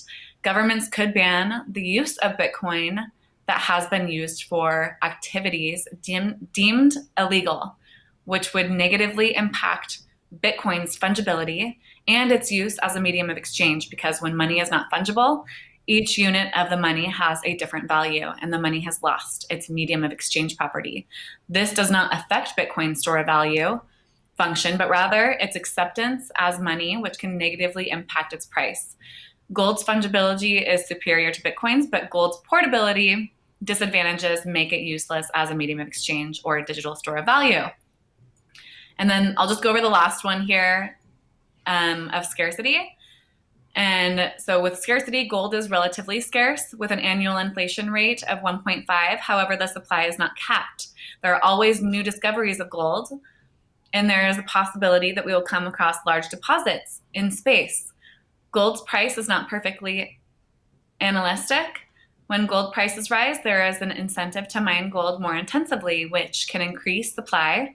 governments could ban the use of Bitcoin that has been used for activities deemed illegal. which would negatively impact Bitcoin's fungibility and its use as a medium of exchange, because when money is not fungible, each unit of the money has a different value and the money has lost its medium of exchange property. This does not affect Bitcoin's store of value function, but rather its acceptance as money, which can negatively impact its price. Gold's fungibility is superior to Bitcoin's, but gold's portability disadvantages make it useless as a medium of exchange or a digital store of value. And then I'll just go over the last one here of scarcity. And so with scarcity, gold is relatively scarce with an annual inflation rate of 1.5. However, the supply is not capped. There are always new discoveries of gold, and there is a possibility that we will come across large deposits in space. Gold's price is not perfectly analytic. When gold prices rise, there is an incentive to mine gold more intensively, which can increase supply.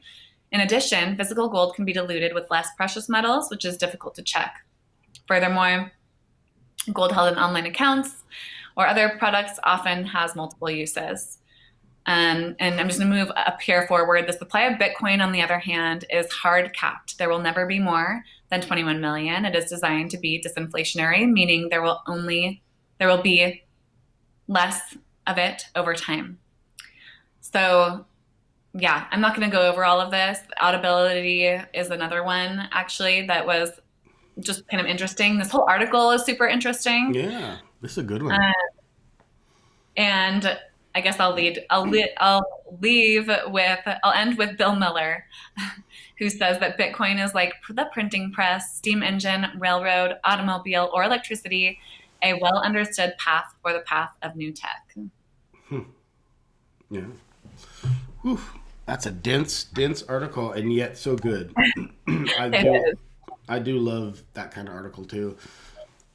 In addition, physical gold can be diluted with less precious metals, which is difficult to check. Furthermore, gold held in online accounts or other products often has multiple uses. And I'm just going to move up here forward. The supply of Bitcoin, on the other hand, is hard capped. There will never be more than 21 million. It is designed to be disinflationary, meaning there will be less of it over time. So yeah, I'm not going to go over all of this. Audibility is another one, actually, that was just kind of interesting. This whole article is super interesting. Yeah, this is a good one. And I guess I'll end with Bill Miller, who says that Bitcoin is like the printing press, steam engine, railroad, automobile, or electricity, a well understood path for the path of new tech. Yeah. Whew. That's a dense article, and yet so good. I do love that kind of article too.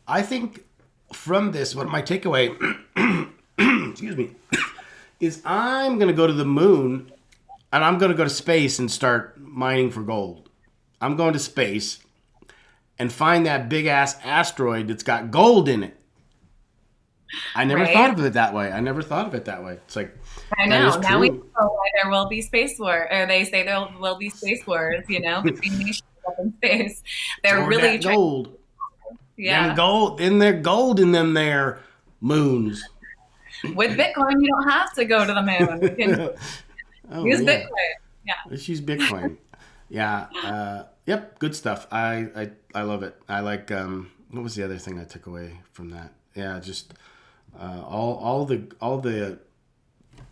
I think from this, what my takeaway, excuse me, is I'm going to go to the moon and I'm going to go to space and start mining for gold. I'm going to space and find that big ass asteroid that's got gold in it. I never thought of it that way. It's like, I know. Now we know why there will be space war, or they say there will be space wars, between nations up in space. They're really trying. Gold. Yeah. Them gold. In their gold in them there moons. With Bitcoin, you don't have to go to the moon. You can use Bitcoin. Yeah. Let's use Bitcoin. Yeah. Yep. Good stuff. I love it. I like. What was the other thing I took away from that? Yeah. Just all the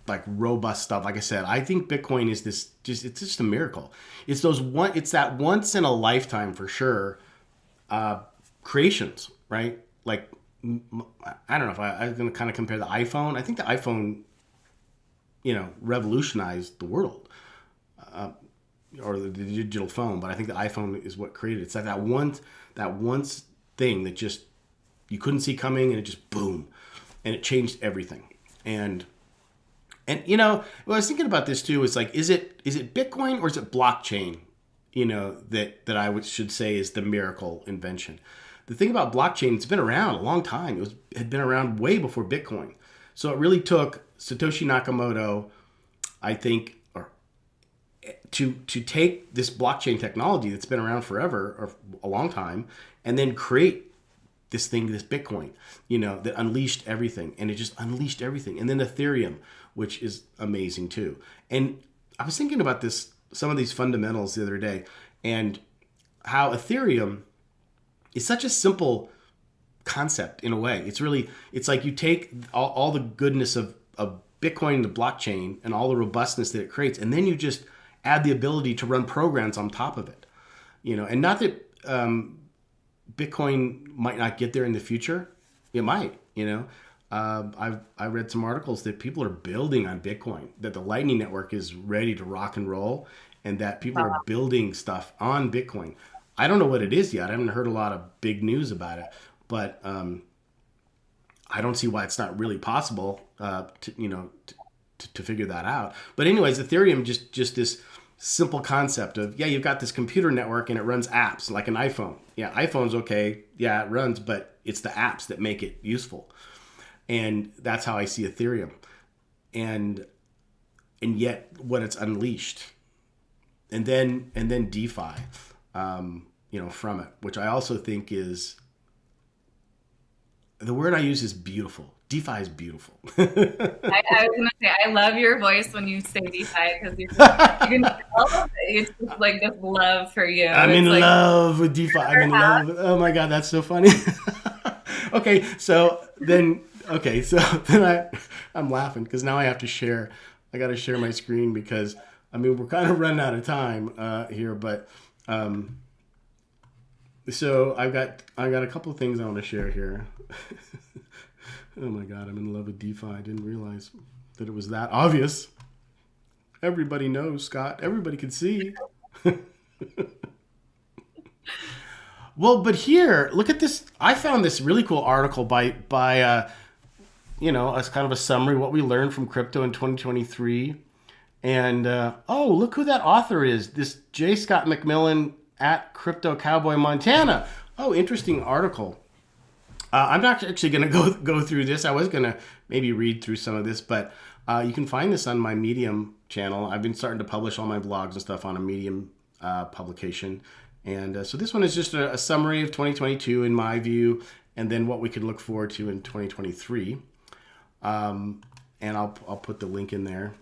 like robust stuff. Like I said, I think Bitcoin is it's just a miracle. It's that once in a lifetime for sure creations, right? Like, I don't know if I'm going to kind of compare the iPhone. I think the iPhone, revolutionized the world, or the digital phone. But I think the iPhone is what created it. It's like that one thing that just you couldn't see coming, and it just boom, and it changed everything. And what I was thinking about this too is like, is it Bitcoin or is it blockchain? That I should say is the miracle invention. The thing about blockchain, it's been around a long time. It had been around way before Bitcoin. So it really took Satoshi Nakamoto, I think, to take this blockchain technology that's been around forever or a long time, and then create this thing, this Bitcoin, that unleashed everything. And it just unleashed everything. And then Ethereum, which is amazing too. And I was thinking about some of these fundamentals the other day, and how Ethereum is such a simple concept in a way. It's like you take all the goodness of Bitcoin, the blockchain, and all the robustness that it creates, and then you just add the ability to run programs on top of it. And not that Bitcoin might not get there in the future. It might, I read some articles that people are building on Bitcoin, that the Lightning Network is ready to rock and roll, and that people are building stuff on Bitcoin. I don't know what it is yet. I haven't heard a lot of big news about it, but I don't see why it's not really possible to figure that out. But anyways, Ethereum, just this simple concept of, you've got this computer network and it runs apps like an iPhone. Yeah, iPhone's okay. Yeah, it runs, but it's the apps that make it useful. And that's how I see Ethereum. And yet what it's unleashed then DeFi, from it, which I also think is, the word I use is beautiful. DeFi is beautiful. I was gonna say, I love your voice when you say DeFi because you can tell it's just like this love for you. I'm in like, love with DeFi. I'm in love. Oh my God, that's so funny. So then I'm laughing because now I have to share. I got to share my screen because we're kind of running out of time here, but so I got a couple of things I want to share here. Oh my God, I'm in love with DeFi. I didn't realize that it was that obvious. Everybody knows, Scott. Everybody can see. Well, but here, look at this. I found this really cool article by as kind of a summary what we learned from crypto in 2023. And look who that author is. This J. Scott McMillan at Crypto Cowboy Montana. Oh, interesting article. I'm not actually going to go through this. I was going to maybe read through some of this, but you can find this on my Medium channel. I've been starting to publish all my blogs and stuff on a Medium publication. And so this one is just a summary of 2022 in my view, and then what we could look forward to in 2023. And I'll put the link in there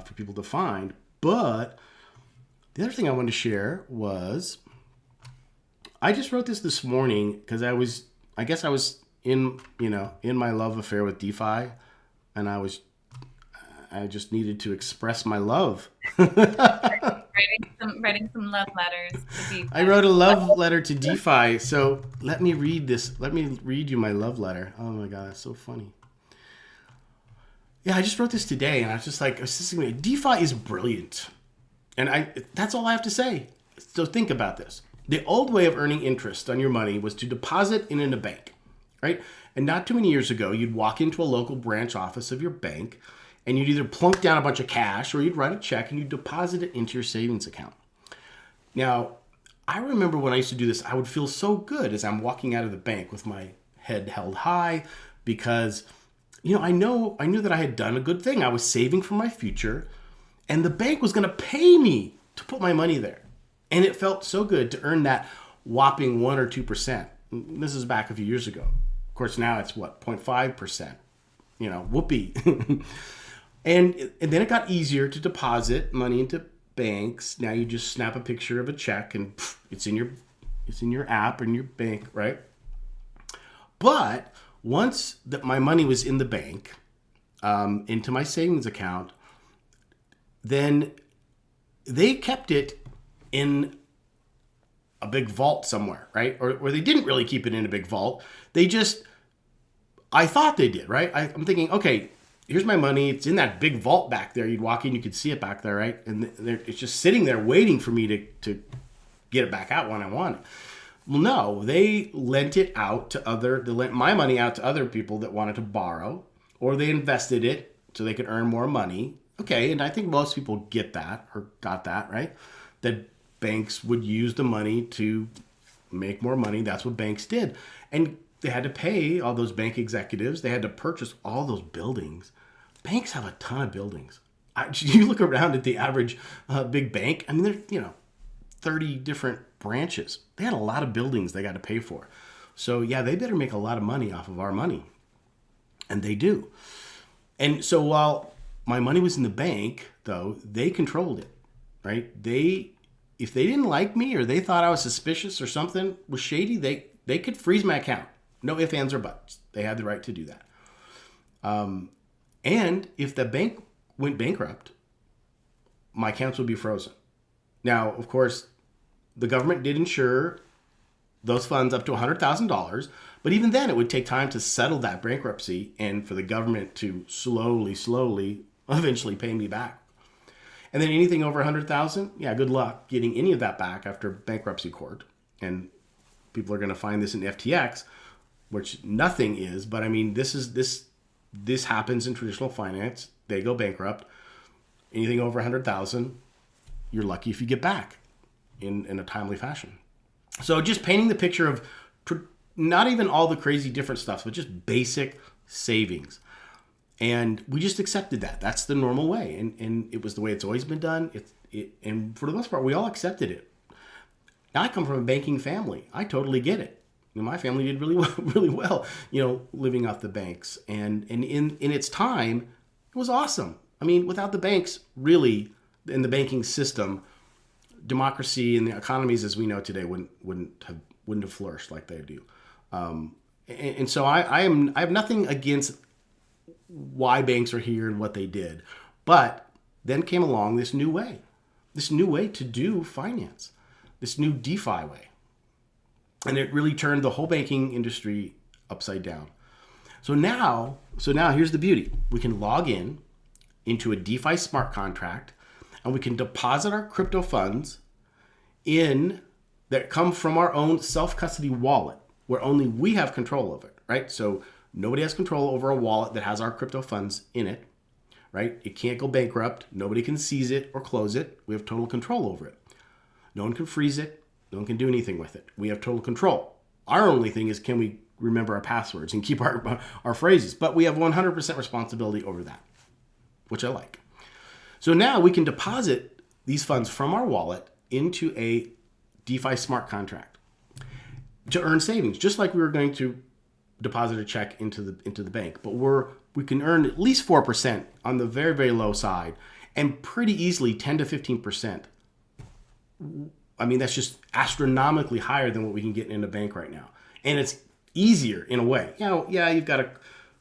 for people to find. But the other thing I wanted to share was I just wrote this morning because I was in my love affair with DeFi, and I just needed to express my love. writing some love letters to DeFi. I wrote a love letter to DeFi. So let me read this. Let me read you my love letter. Oh my God, that's so funny. Yeah, I just wrote this today, and I was just like, DeFi is brilliant. And that's all I have to say. So think about this. The old way of earning interest on your money was to deposit it in a bank, right? And not too many years ago, you'd walk into a local branch office of your bank, and you'd either plunk down a bunch of cash or you'd write a check and you'd deposit it into your savings account. Now, I remember when I used to do this, I would feel so good as I'm walking out of the bank with my head held high because, I knew that I had done a good thing. I was saving for my future, and the bank was going to pay me to put my money there. And it felt so good to earn that whopping 1 or 2%. This is back a few years ago. Of course, now it's 0.5%. Whoopee. and then it got easier to deposit money into banks. Now you just snap a picture of a check and it's in your app in your bank, right? But once that my money was in the bank, into my savings account, then they kept it in a big vault somewhere, right? Or they didn't really keep it in a big vault. I thought they did, right? I'm thinking, okay, here's my money. It's in that big vault back there. You'd walk in, you could see it back there, right? And it's just sitting there waiting for me to get it back out when I want it. Well, no, they lent my money out to other people that wanted to borrow, or they invested it so they could earn more money. Okay, and I think most people get that or got that, right? That banks would use the money to make more money. That's what banks did. And they had to pay all those bank executives. They had to purchase all those buildings. Banks have a ton of buildings. You look around at the average big bank. There's 30 different branches. They had a lot of buildings they got to pay for. So yeah, they better make a lot of money off of our money. And they do. And so while my money was in the bank, though, they controlled it, right? If they didn't like me or they thought I was suspicious or something was shady, they could freeze my account. No ifs, ands, or buts. They had the right to do that. And if the bank went bankrupt, my accounts would be frozen. Now, of course, the government did insure those funds up to $100,000, but even then it would take time to settle that bankruptcy and for the government to slowly, eventually pay me back. And then anything over $100,000, yeah, good luck getting any of that back after bankruptcy court. And people are going to find this in FTX, which nothing is. But this happens in traditional finance. They go bankrupt. Anything over $100,000, you're lucky if you get back in a timely fashion. So just painting the picture of not even all the crazy different stuff, but just basic savings. And we just accepted that. That's the normal way. And it was the way it's always been done. and for the most part, we all accepted it. Now I come from a banking family. I totally get it. My family did really well, really well, living off the banks. And in its time, it was awesome. I mean, without the banks, really, in the banking system, democracy and the economies as we know today wouldn't have flourished like they do. And so I have nothing against why banks are here and what they did, but then came along this new way to do finance, this new DeFi way, and it really turned the whole banking industry upside down. So now here's the beauty: we can log into a DeFi smart contract, and we can deposit our crypto funds in that come from our own self-custody wallet, where only we have control of it, right? So nobody has control over a wallet that has our crypto funds in it, right? It can't go bankrupt. Nobody can seize it or close it. We have total control over it. No one can freeze it. No one can do anything with it. We have total control. Our only thing is, can we remember our passwords and keep our phrases? But we have 100% responsibility over that, which I like. So now we can deposit these funds from our wallet into a DeFi smart contract to earn savings, just like we were going to deposit a check into the bank. But we can earn at least 4% on the very, very low side, and pretty easily 10 to 15%. I mean, that's just astronomically higher than what we can get in a bank right now. And it's easier in a way. You've got to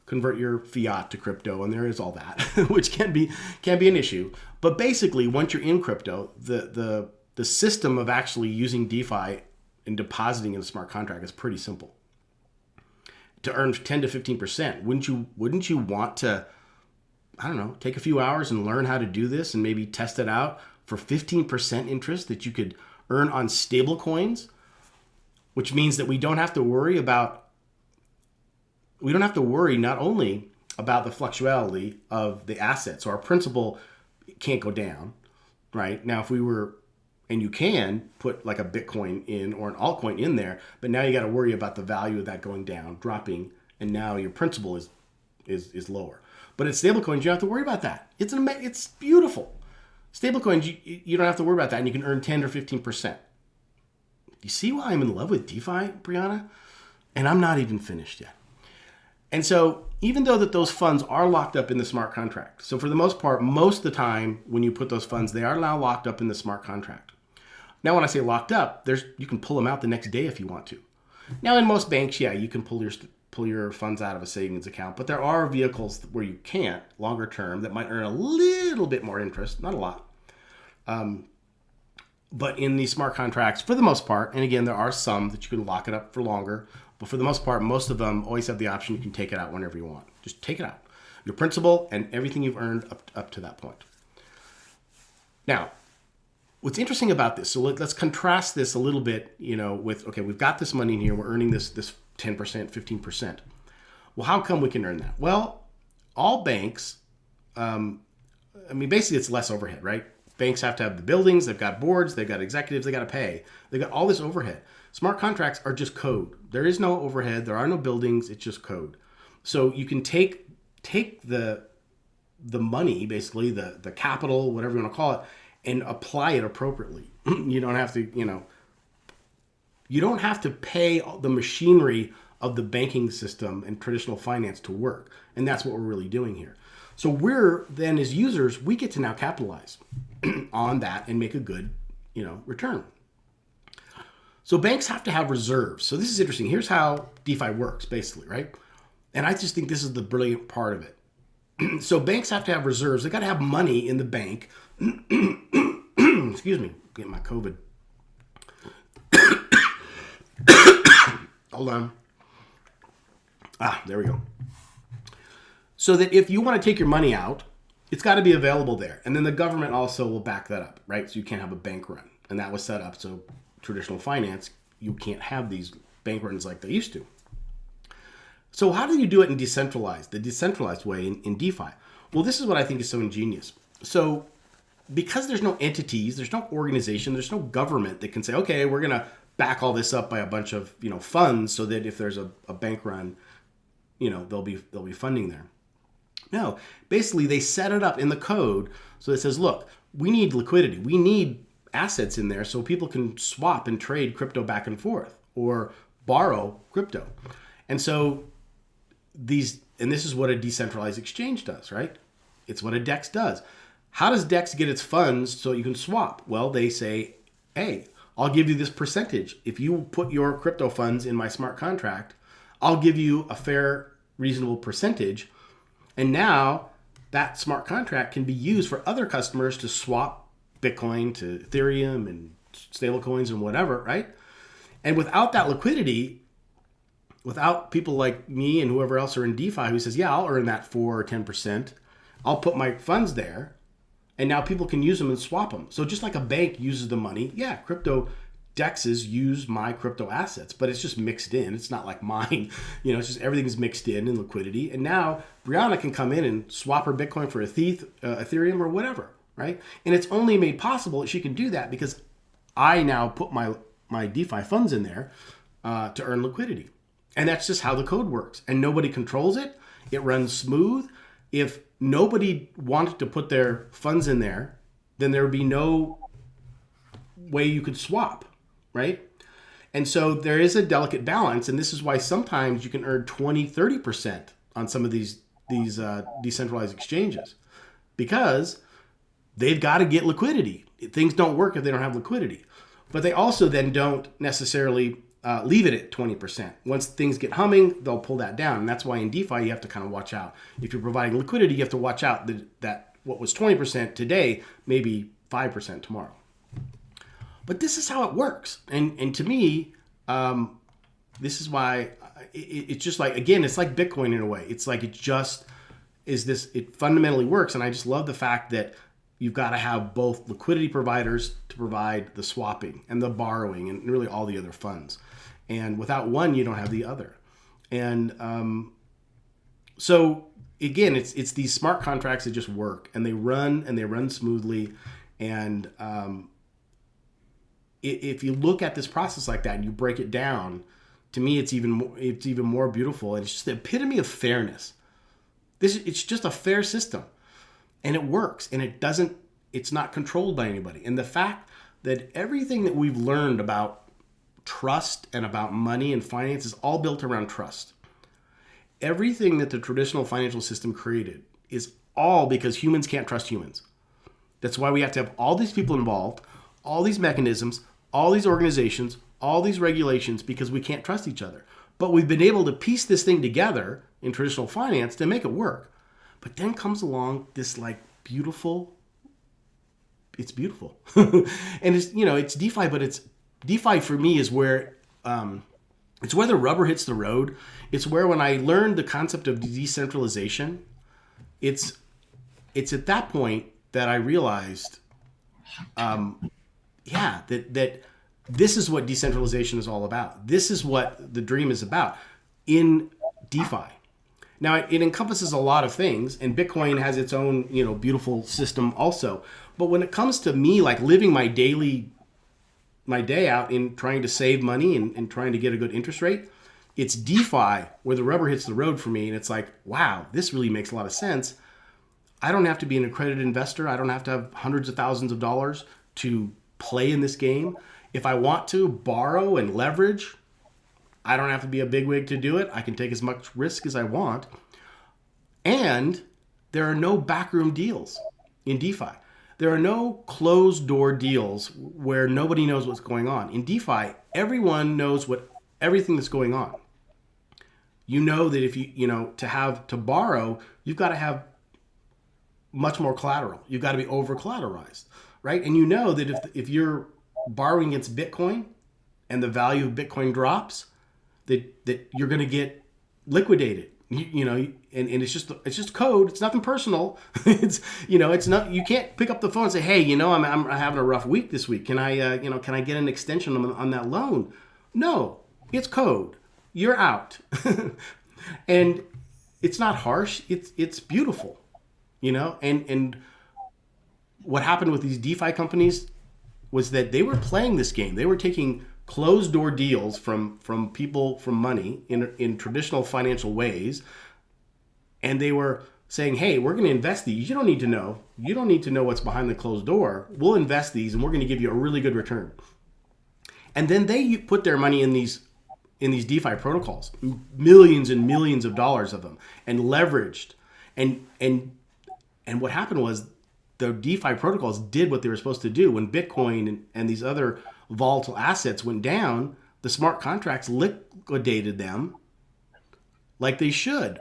convert your fiat to crypto, and there is all that, which can be an issue. But basically, once you're in crypto, the system of actually using DeFi and depositing in a smart contract is pretty simple. To earn 10 to 15%, wouldn't you want to, I don't know, take a few hours and learn how to do this and maybe test it out for 15% interest that you could earn on stable coins, which means that we don't have to worry not only about the fluctuality of the assets, so our principal can't go down, right? Now, if we were, and you can put like a Bitcoin in or an altcoin in there, but now you got to worry about the value of that going down, dropping, and now your principal is lower. But in stablecoins, you don't have to worry about that. It's beautiful. Stablecoins, you don't have to worry about that, and you can earn 10 or 15%. You see why I'm in love with DeFi, Brianna? And I'm not even finished yet. And so even though that those funds are locked up in the smart contract, so for the most part, most of the time when you put those funds, they are now locked up in the smart contract. Now, when I say locked up, you can pull them out the next day if you want to. Now, in most banks, you can pull your funds out of a savings account, but there are vehicles where you can't, longer term, that might earn a little bit more interest, not a lot. But in these smart contracts, for the most part, and again, there are some that you can lock it up for longer, but for the most part, most of them always have the option you can take it out whenever you want. Just take it out. Your principal and everything you've earned up to that point. Now, what's interesting about this, so let's contrast this a little bit, with, okay, we've got this money in here, we're earning this 10%, 15%. Well, how come we can earn that? Well, all banks, basically it's less overhead, right? Banks have to have the buildings, they've got boards, they've got executives, they got to pay. They've got all this overhead. Smart contracts are just code. There is no overhead, there are no buildings, it's just code. So you can take the money, basically, the capital, whatever you want to call it, and apply it appropriately. You don't have to pay the machinery of the banking system and traditional finance to work. And that's what we're really doing here. So we're then, as users, we get to now capitalize on that and make a good, return. So banks have to have reserves. So this is interesting. Here's how DeFi works, basically, right? And I just think this is the brilliant part of it. So banks have to have reserves. They got to have money in the bank. Excuse me, getting my COVID. Hold on. There we go. So that if you want to take your money out, it's got to be available there. And then the government also will back that up, right? So you can't have a bank run. And that was set up so traditional finance, you can't have these bank runs like they used to. So how do you do it in the decentralized way in DeFi? Well, this is what I think is so ingenious. So because there's no entities, there's no organization, there's no government that can say, okay, we're going to back all this up by a bunch of funds so that if there's a bank run, there'll be funding there. No, basically they set it up in the code so it says, look, we need liquidity. We need assets in there so people can swap and trade crypto back and forth or borrow crypto. And so this is what a decentralized exchange does, right? It's what a DEX does. How does DEX get its funds so you can swap? Well, they say, hey, I'll give you this percentage. If you put your crypto funds in my smart contract, I'll give you a fair, reasonable percentage. And now that smart contract can be used for other customers to swap Bitcoin to Ethereum and stablecoins and whatever, right? And without that liquidity, without people like me and whoever else are in DeFi who says, yeah, I'll earn that 4 or 10%, I'll put my funds there, and now people can use them and swap them. So just like a bank uses the money, yeah, crypto DEXs use my crypto assets, but it's just mixed in. It's not like mine. It's just everything's mixed in liquidity. And now Brianna can come in and swap her Bitcoin for Ethereum or whatever, right? And it's only made possible that she can do that because I now put my DeFi funds in there to earn liquidity. And that's just how the code works. And nobody controls it. It runs smooth. If nobody wanted to put their funds in there, then there would be no way you could swap, right? And so there is a delicate balance, and this is why sometimes you can earn 20, 30% on some of these decentralized exchanges because they've got to get liquidity. Things don't work if they don't have liquidity. But they also then don't necessarily leave it at 20%. Once things get humming, they'll pull that down. And that's why in DeFi, you have to kind of watch out. If you're providing liquidity, you have to watch out that what was 20% today, maybe 5% tomorrow. But this is how it works. And to me, this is why it's just like, again, it's like Bitcoin in a way. It's like it fundamentally works. And I just love the fact that you've got to have both liquidity providers to provide the swapping and the borrowing and really all the other funds. And without one, you don't have the other. And so again, it's these smart contracts that just work and they run smoothly. And if you look at this process like that and you break it down, to me, it's even more beautiful. And it's just the epitome of fairness. It's just a fair system. And it works, and it's not controlled by anybody. And the fact that everything that we've learned about trust and about money and finance is all built around trust. Everything that the traditional financial system created is all because humans can't trust humans. That's why we have to have all these people involved, all these mechanisms, all these organizations, all these regulations, because we can't trust each other. But we've been able to piece this thing together in traditional finance to make it work. But then comes along this it's beautiful. And it's DeFi, but it's DeFi for me is where it's where the rubber hits the road. It's where when I learned the concept of decentralization, it's at that point that I realized, that this is what decentralization is all about. This is what the dream is about in DeFi. Now, it encompasses a lot of things, and Bitcoin has its own, beautiful system also. But when it comes to me, like living my day out in trying to save money and trying to get a good interest rate, it's DeFi where the rubber hits the road for me. And it's like, wow, this really makes a lot of sense. I don't have to be an accredited investor. I don't have to have hundreds of thousands of dollars to play in this game. If I want to borrow and leverage, I don't have to be a bigwig to do it. I can take as much risk as I want. And there are no backroom deals in DeFi. There are no closed door deals where nobody knows what's going on. In DeFi, everyone knows everything that's going on. You know that if to borrow, you've got to have much more collateral. You've got to be over collateralized, right? And you know that if you're borrowing against Bitcoin and the value of Bitcoin drops, that you're going to get liquidated, and it's just code. It's nothing personal. It's not, you can't pick up the phone and say, hey, I'm having a rough week this week. Can I get an extension on that loan? No, it's code. You're out. And it's not harsh. It's beautiful, and what happened with these DeFi companies was that they were playing this game. They were taking closed door deals from people from money in traditional financial ways, and they were saying, hey, we're going to invest these. You don't need to know. You don't need to know what's behind the closed door. We'll invest these and we're going to give you a really good return. And then they put their money in these DeFi protocols, millions and millions of dollars of them, and leveraged. And what happened was the DeFi protocols did what they were supposed to do. When Bitcoin and these other volatile assets went down, the smart contracts liquidated them like they should.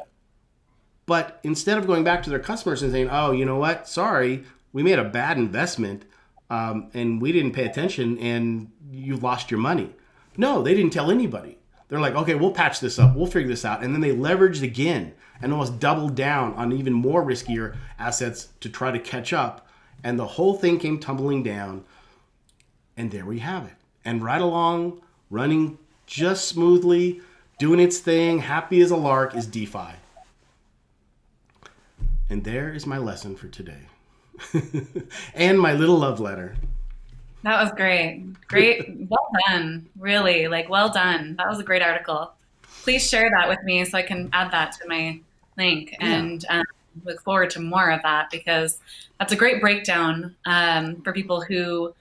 But instead of going back to their customers and saying, oh, you know what? Sorry, we made a bad investment and we didn't pay attention and you lost your money. No, they didn't tell anybody. They're like, okay, we'll patch this up. We'll figure this out. And then they leveraged again and almost doubled down on even more riskier assets to try to catch up. And the whole thing came tumbling down. And there we have it. And right along, running just smoothly, doing its thing, happy as a lark, is DeFi. And there is my lesson for today. And my little love letter. That was great. Great. Well done. Really, like, well done. That was a great article. Please share that with me so I can add that to my link and look forward to more of that, because that's a great breakdown for people who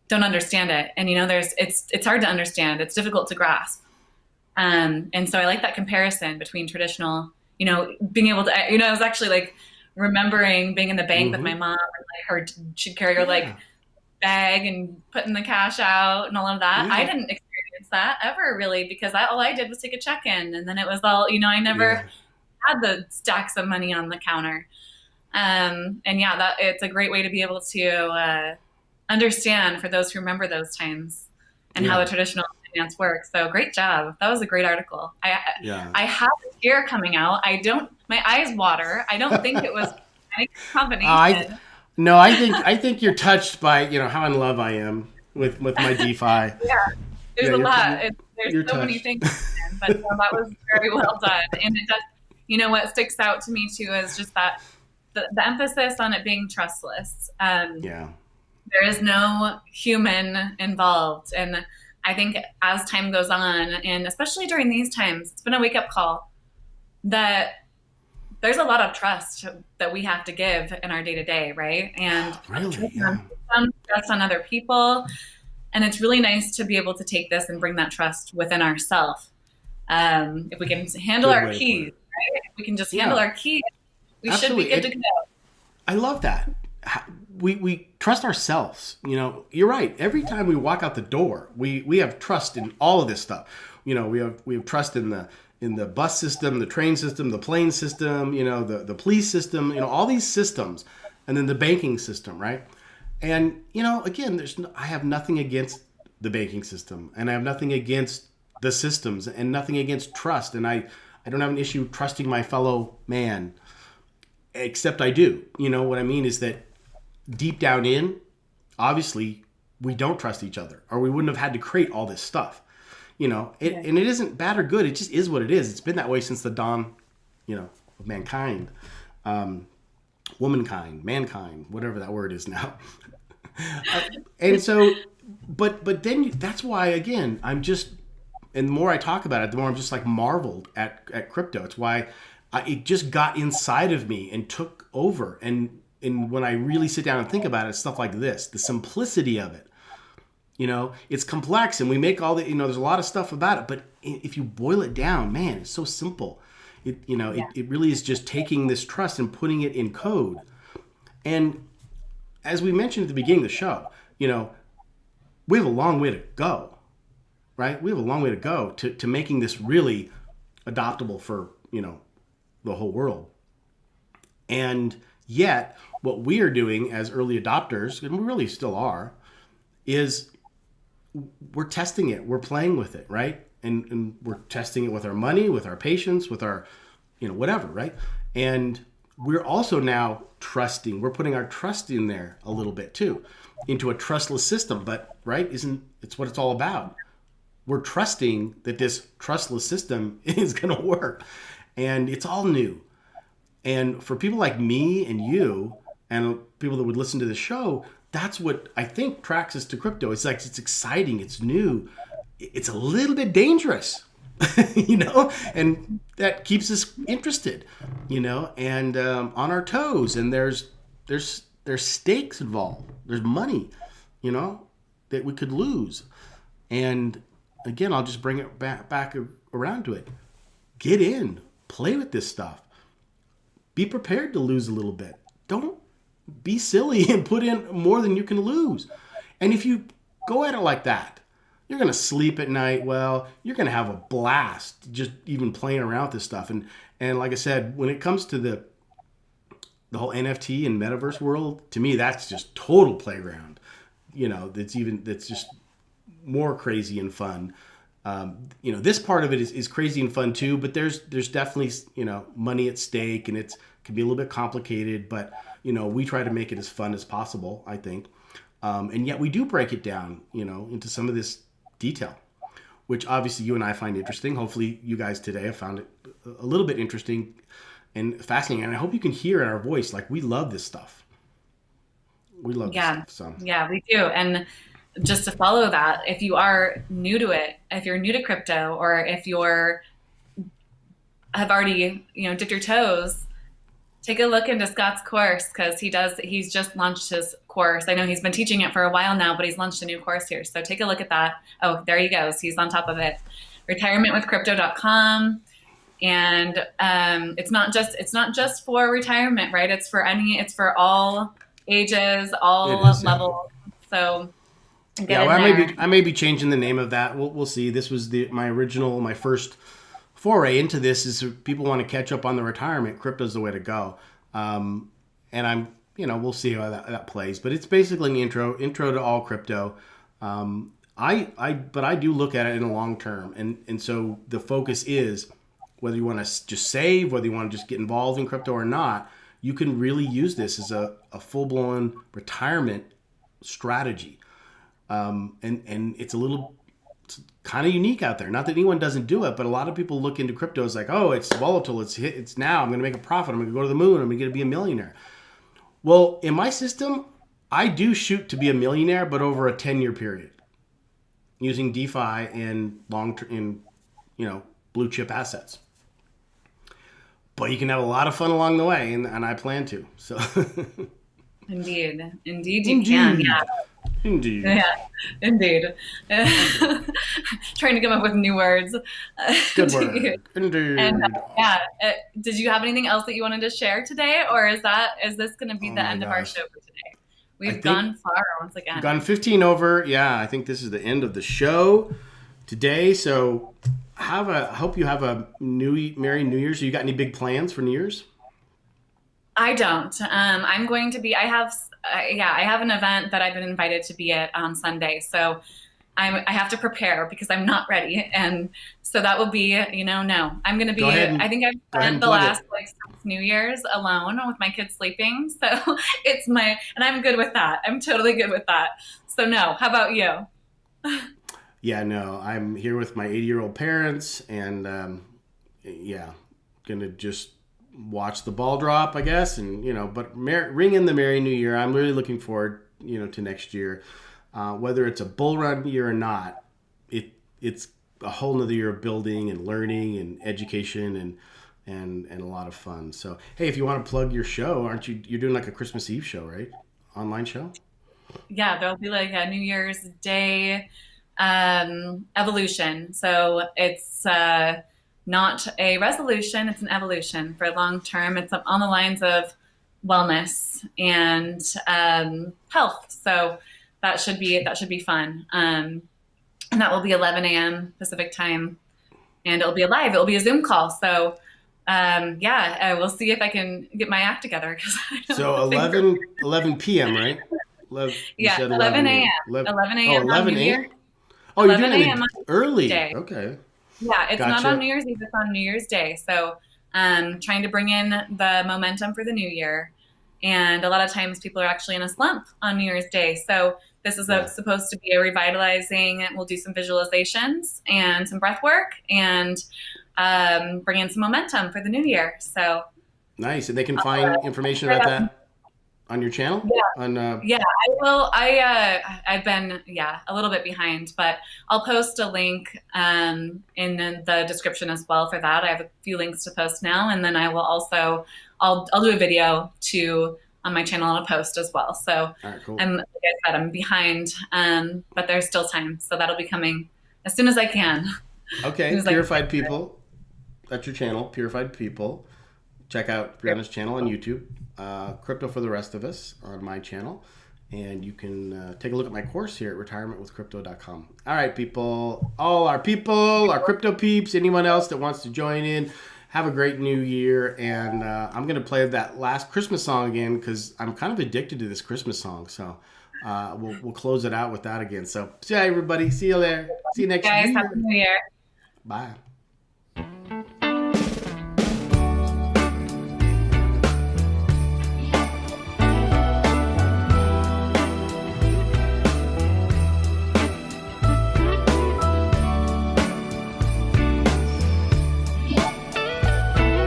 don't understand it. And, you know, it's hard to understand. It's difficult to grasp. And so I like that comparison between traditional, you know, being able to, you know, I was actually like remembering being in the bank with my mom and like she'd carry her like bag and putting the cash out and all of that. I didn't experience that ever really, because all I did was take a check-in, and then it was all, you know, I never had the stacks of money on the counter. And yeah, that it's a great way to be able to understand for those who remember those times and how the traditional finance works. So great job. That was a great article. I have a tear coming out. My eyes water. I don't think it was any combination. No, I think you're touched by, you know, how in love I am with my DeFi. There's a lot. There's so many things, but that was very well done. And it does, you know, what sticks out to me too is just that the emphasis on it being trustless. There is no human involved. And I think as time goes on, and especially during these times, it's been a wake-up call that there's a lot of trust that we have to give in our day-to-day, right? And trust on other people. And it's really nice to be able to take this and bring that trust within ourselves. If we can handle our keys, right? If we can just handle our keys, we should be good to go. I love that. We trust ourselves. You know, you're right. Every time we walk out the door, we have trust in all of this stuff. You know, we have trust in the bus system, the train system, the plane system, you know, the police system, you know, all these systems, and then the banking system, right? And, you know, again, I have nothing against the banking system, and I have nothing against the systems, and nothing against trust. And I don't have an issue trusting my fellow man, except I do. You know, what I mean is that deep down in, obviously, we don't trust each other, or we wouldn't have had to create all this stuff. You know, and it isn't bad or good. It just is what it is. It's been that way since the dawn, you know, of mankind, womankind, mankind, whatever that word is now. And so, but then that's why, again, and the more I talk about it, the more I'm just like marveled at crypto. It's why it just got inside of me and took over. And when I really sit down and think about it, stuff like this, the simplicity of it. You know, it's complex and we make all the, you know, there's a lot of stuff about it, but if you boil it down, man, it's so simple. It really is just taking this trust and putting it in code. And as we mentioned at the beginning of the show, you know, we have a long way to go, right? We have a long way to go to making this really adoptable for, you know, the whole world. And yet what we are doing as early adopters, and we really still are, is we're testing it, we're playing with it, right? And we're testing it with our money, with our patience, with our, you know, whatever, right? And we're also now trusting, we're putting our trust in there a little bit too, into a trustless system, but right, it's what it's all about. We're trusting that this trustless system is gonna work, and it's all new. And for people like me and you, and people that would listen to the show, that's what I think tracks us to crypto. It's like, it's exciting, it's new, it's a little bit dangerous, you know, and that keeps us interested. and on our toes. And there's stakes involved. There's money, that we could lose. And again, I'll just bring it back around to it. Get in, play with this stuff. Be prepared to lose a little bit. Don't be silly and put in more than you can lose. And if you go at it like that, you're going to sleep at night well. You're going to have a blast just even playing around with this stuff. And like I said, when it comes to the whole NFT and metaverse world, to me, that's just total playground. That's just more crazy and fun. This part of it is crazy and fun too, but there's definitely, money at stake, and it can be a little bit complicated, but, we try to make it as fun as possible, I think. And yet we do break it down, into some of this detail, which obviously you and I find interesting. Hopefully you guys today have found it a little bit interesting and fascinating. And I hope you can hear in our voice, like, we love this stuff. We love this stuff. So. Yeah, we do. And just to follow that, if you are new to it, if you're new to crypto, or if have already, dipped your toes, take a look into Scott's course, because he's just launched his course. I know he's been teaching it for a while now, but he's launched a new course here. So take a look at that. Oh, there he goes. He's on top of it. Retirementwithcrypto.com. And it's not just for retirement, right? It's for all ages, all levels. So I may be changing the name of that. We'll see. This was my first foray into this. Is if people want to catch up on the retirement, crypto's the way to go. And I'm, we'll see how that plays. But it's basically an intro to all crypto. But I do look at it in the long term, and so the focus is whether you want to just save, whether you want to just get involved in crypto or not. You can really use this as a full-blown retirement strategy. And it's kind of unique out there. Not that anyone doesn't do it, but a lot of people look into crypto as like, oh, it's volatile. It's now. I'm going to make a profit. I'm going to go to the moon. I'm going to be a millionaire. Well, in my system, I do shoot to be a millionaire, but over a 10-year period, using DeFi and blue chip assets. But you can have a lot of fun along the way, and I plan to. So. Indeed you can. Yeah. Indeed. Yeah, indeed. Trying to come up with new words. Good word. Indeed. And did you have anything else that you wanted to share today, or is this going to be the end of our show for today? We've gone far once again. We've gone 15 over. Yeah, I think this is the end of the show today. So I hope you have a Merry New Year's. So you got any big plans for New Year's? I don't. I'm going to be. I have an event that I've been invited to be at on Sunday, so I have to prepare because I'm not ready, and so that will be. No, I'm going to be. I think I've spent the last 6 New Years alone with my kids sleeping, so and I'm good with that. I'm totally good with that. So no. How about you? Yeah, no, I'm here with my 80-year-old parents, and gonna just watch the ball drop, I guess, and but ring in the Merry New Year. I'm really looking forward, to next year, whether it's a bull run year or not. It's a whole nother year of building and learning and education and a lot of fun. So hey, if you want to plug your show, you're doing like a Christmas Eve show, right? Online show? Yeah, there'll be like a New Year's Day evolution. So it's not a resolution, it's an evolution for long term. It's on the lines of wellness and health. So that should be fun. And that will be 11 a.m. Pacific time, and it'll be live. It'll be a Zoom call. So we'll see if I can get my act together. So 11 p.m., right? 11 a.m. 11 a.m. 11 a.m. Oh, you're doing it early. Day. Okay. Yeah, it's not on New Year's Eve, it's on New Year's Day. So trying to bring in the momentum for the new year. And a lot of times people are actually in a slump on New Year's Day. So this is supposed to be a revitalizing, we'll do some visualizations and some breath work and bring in some momentum for the new year. So nice. And they can find information about that on your channel? Yeah. On Yeah, I will. I've been, a little bit behind, but I'll post a link in the description as well for that. I have a few links to post now, and then I will also I'll do a video too on my channel and a post as well. So all right, cool. like I said, I'm behind, but there's still time, so that'll be coming as soon as I can. Okay, As Purified People. That's your channel, Purified People. Check out Brianna's channel on YouTube. Crypto for the Rest of Us on my channel. And you can take a look at my course here at retirementwithcrypto.com. All right, people. All our people, our crypto peeps, anyone else that wants to join in, have a great new year. And I'm going to play that last Christmas song again because I'm kind of addicted to this Christmas song. So we'll close it out with that again. So, see ya, everybody. See you there. See you next Guys, year. Happy New Year. Bye.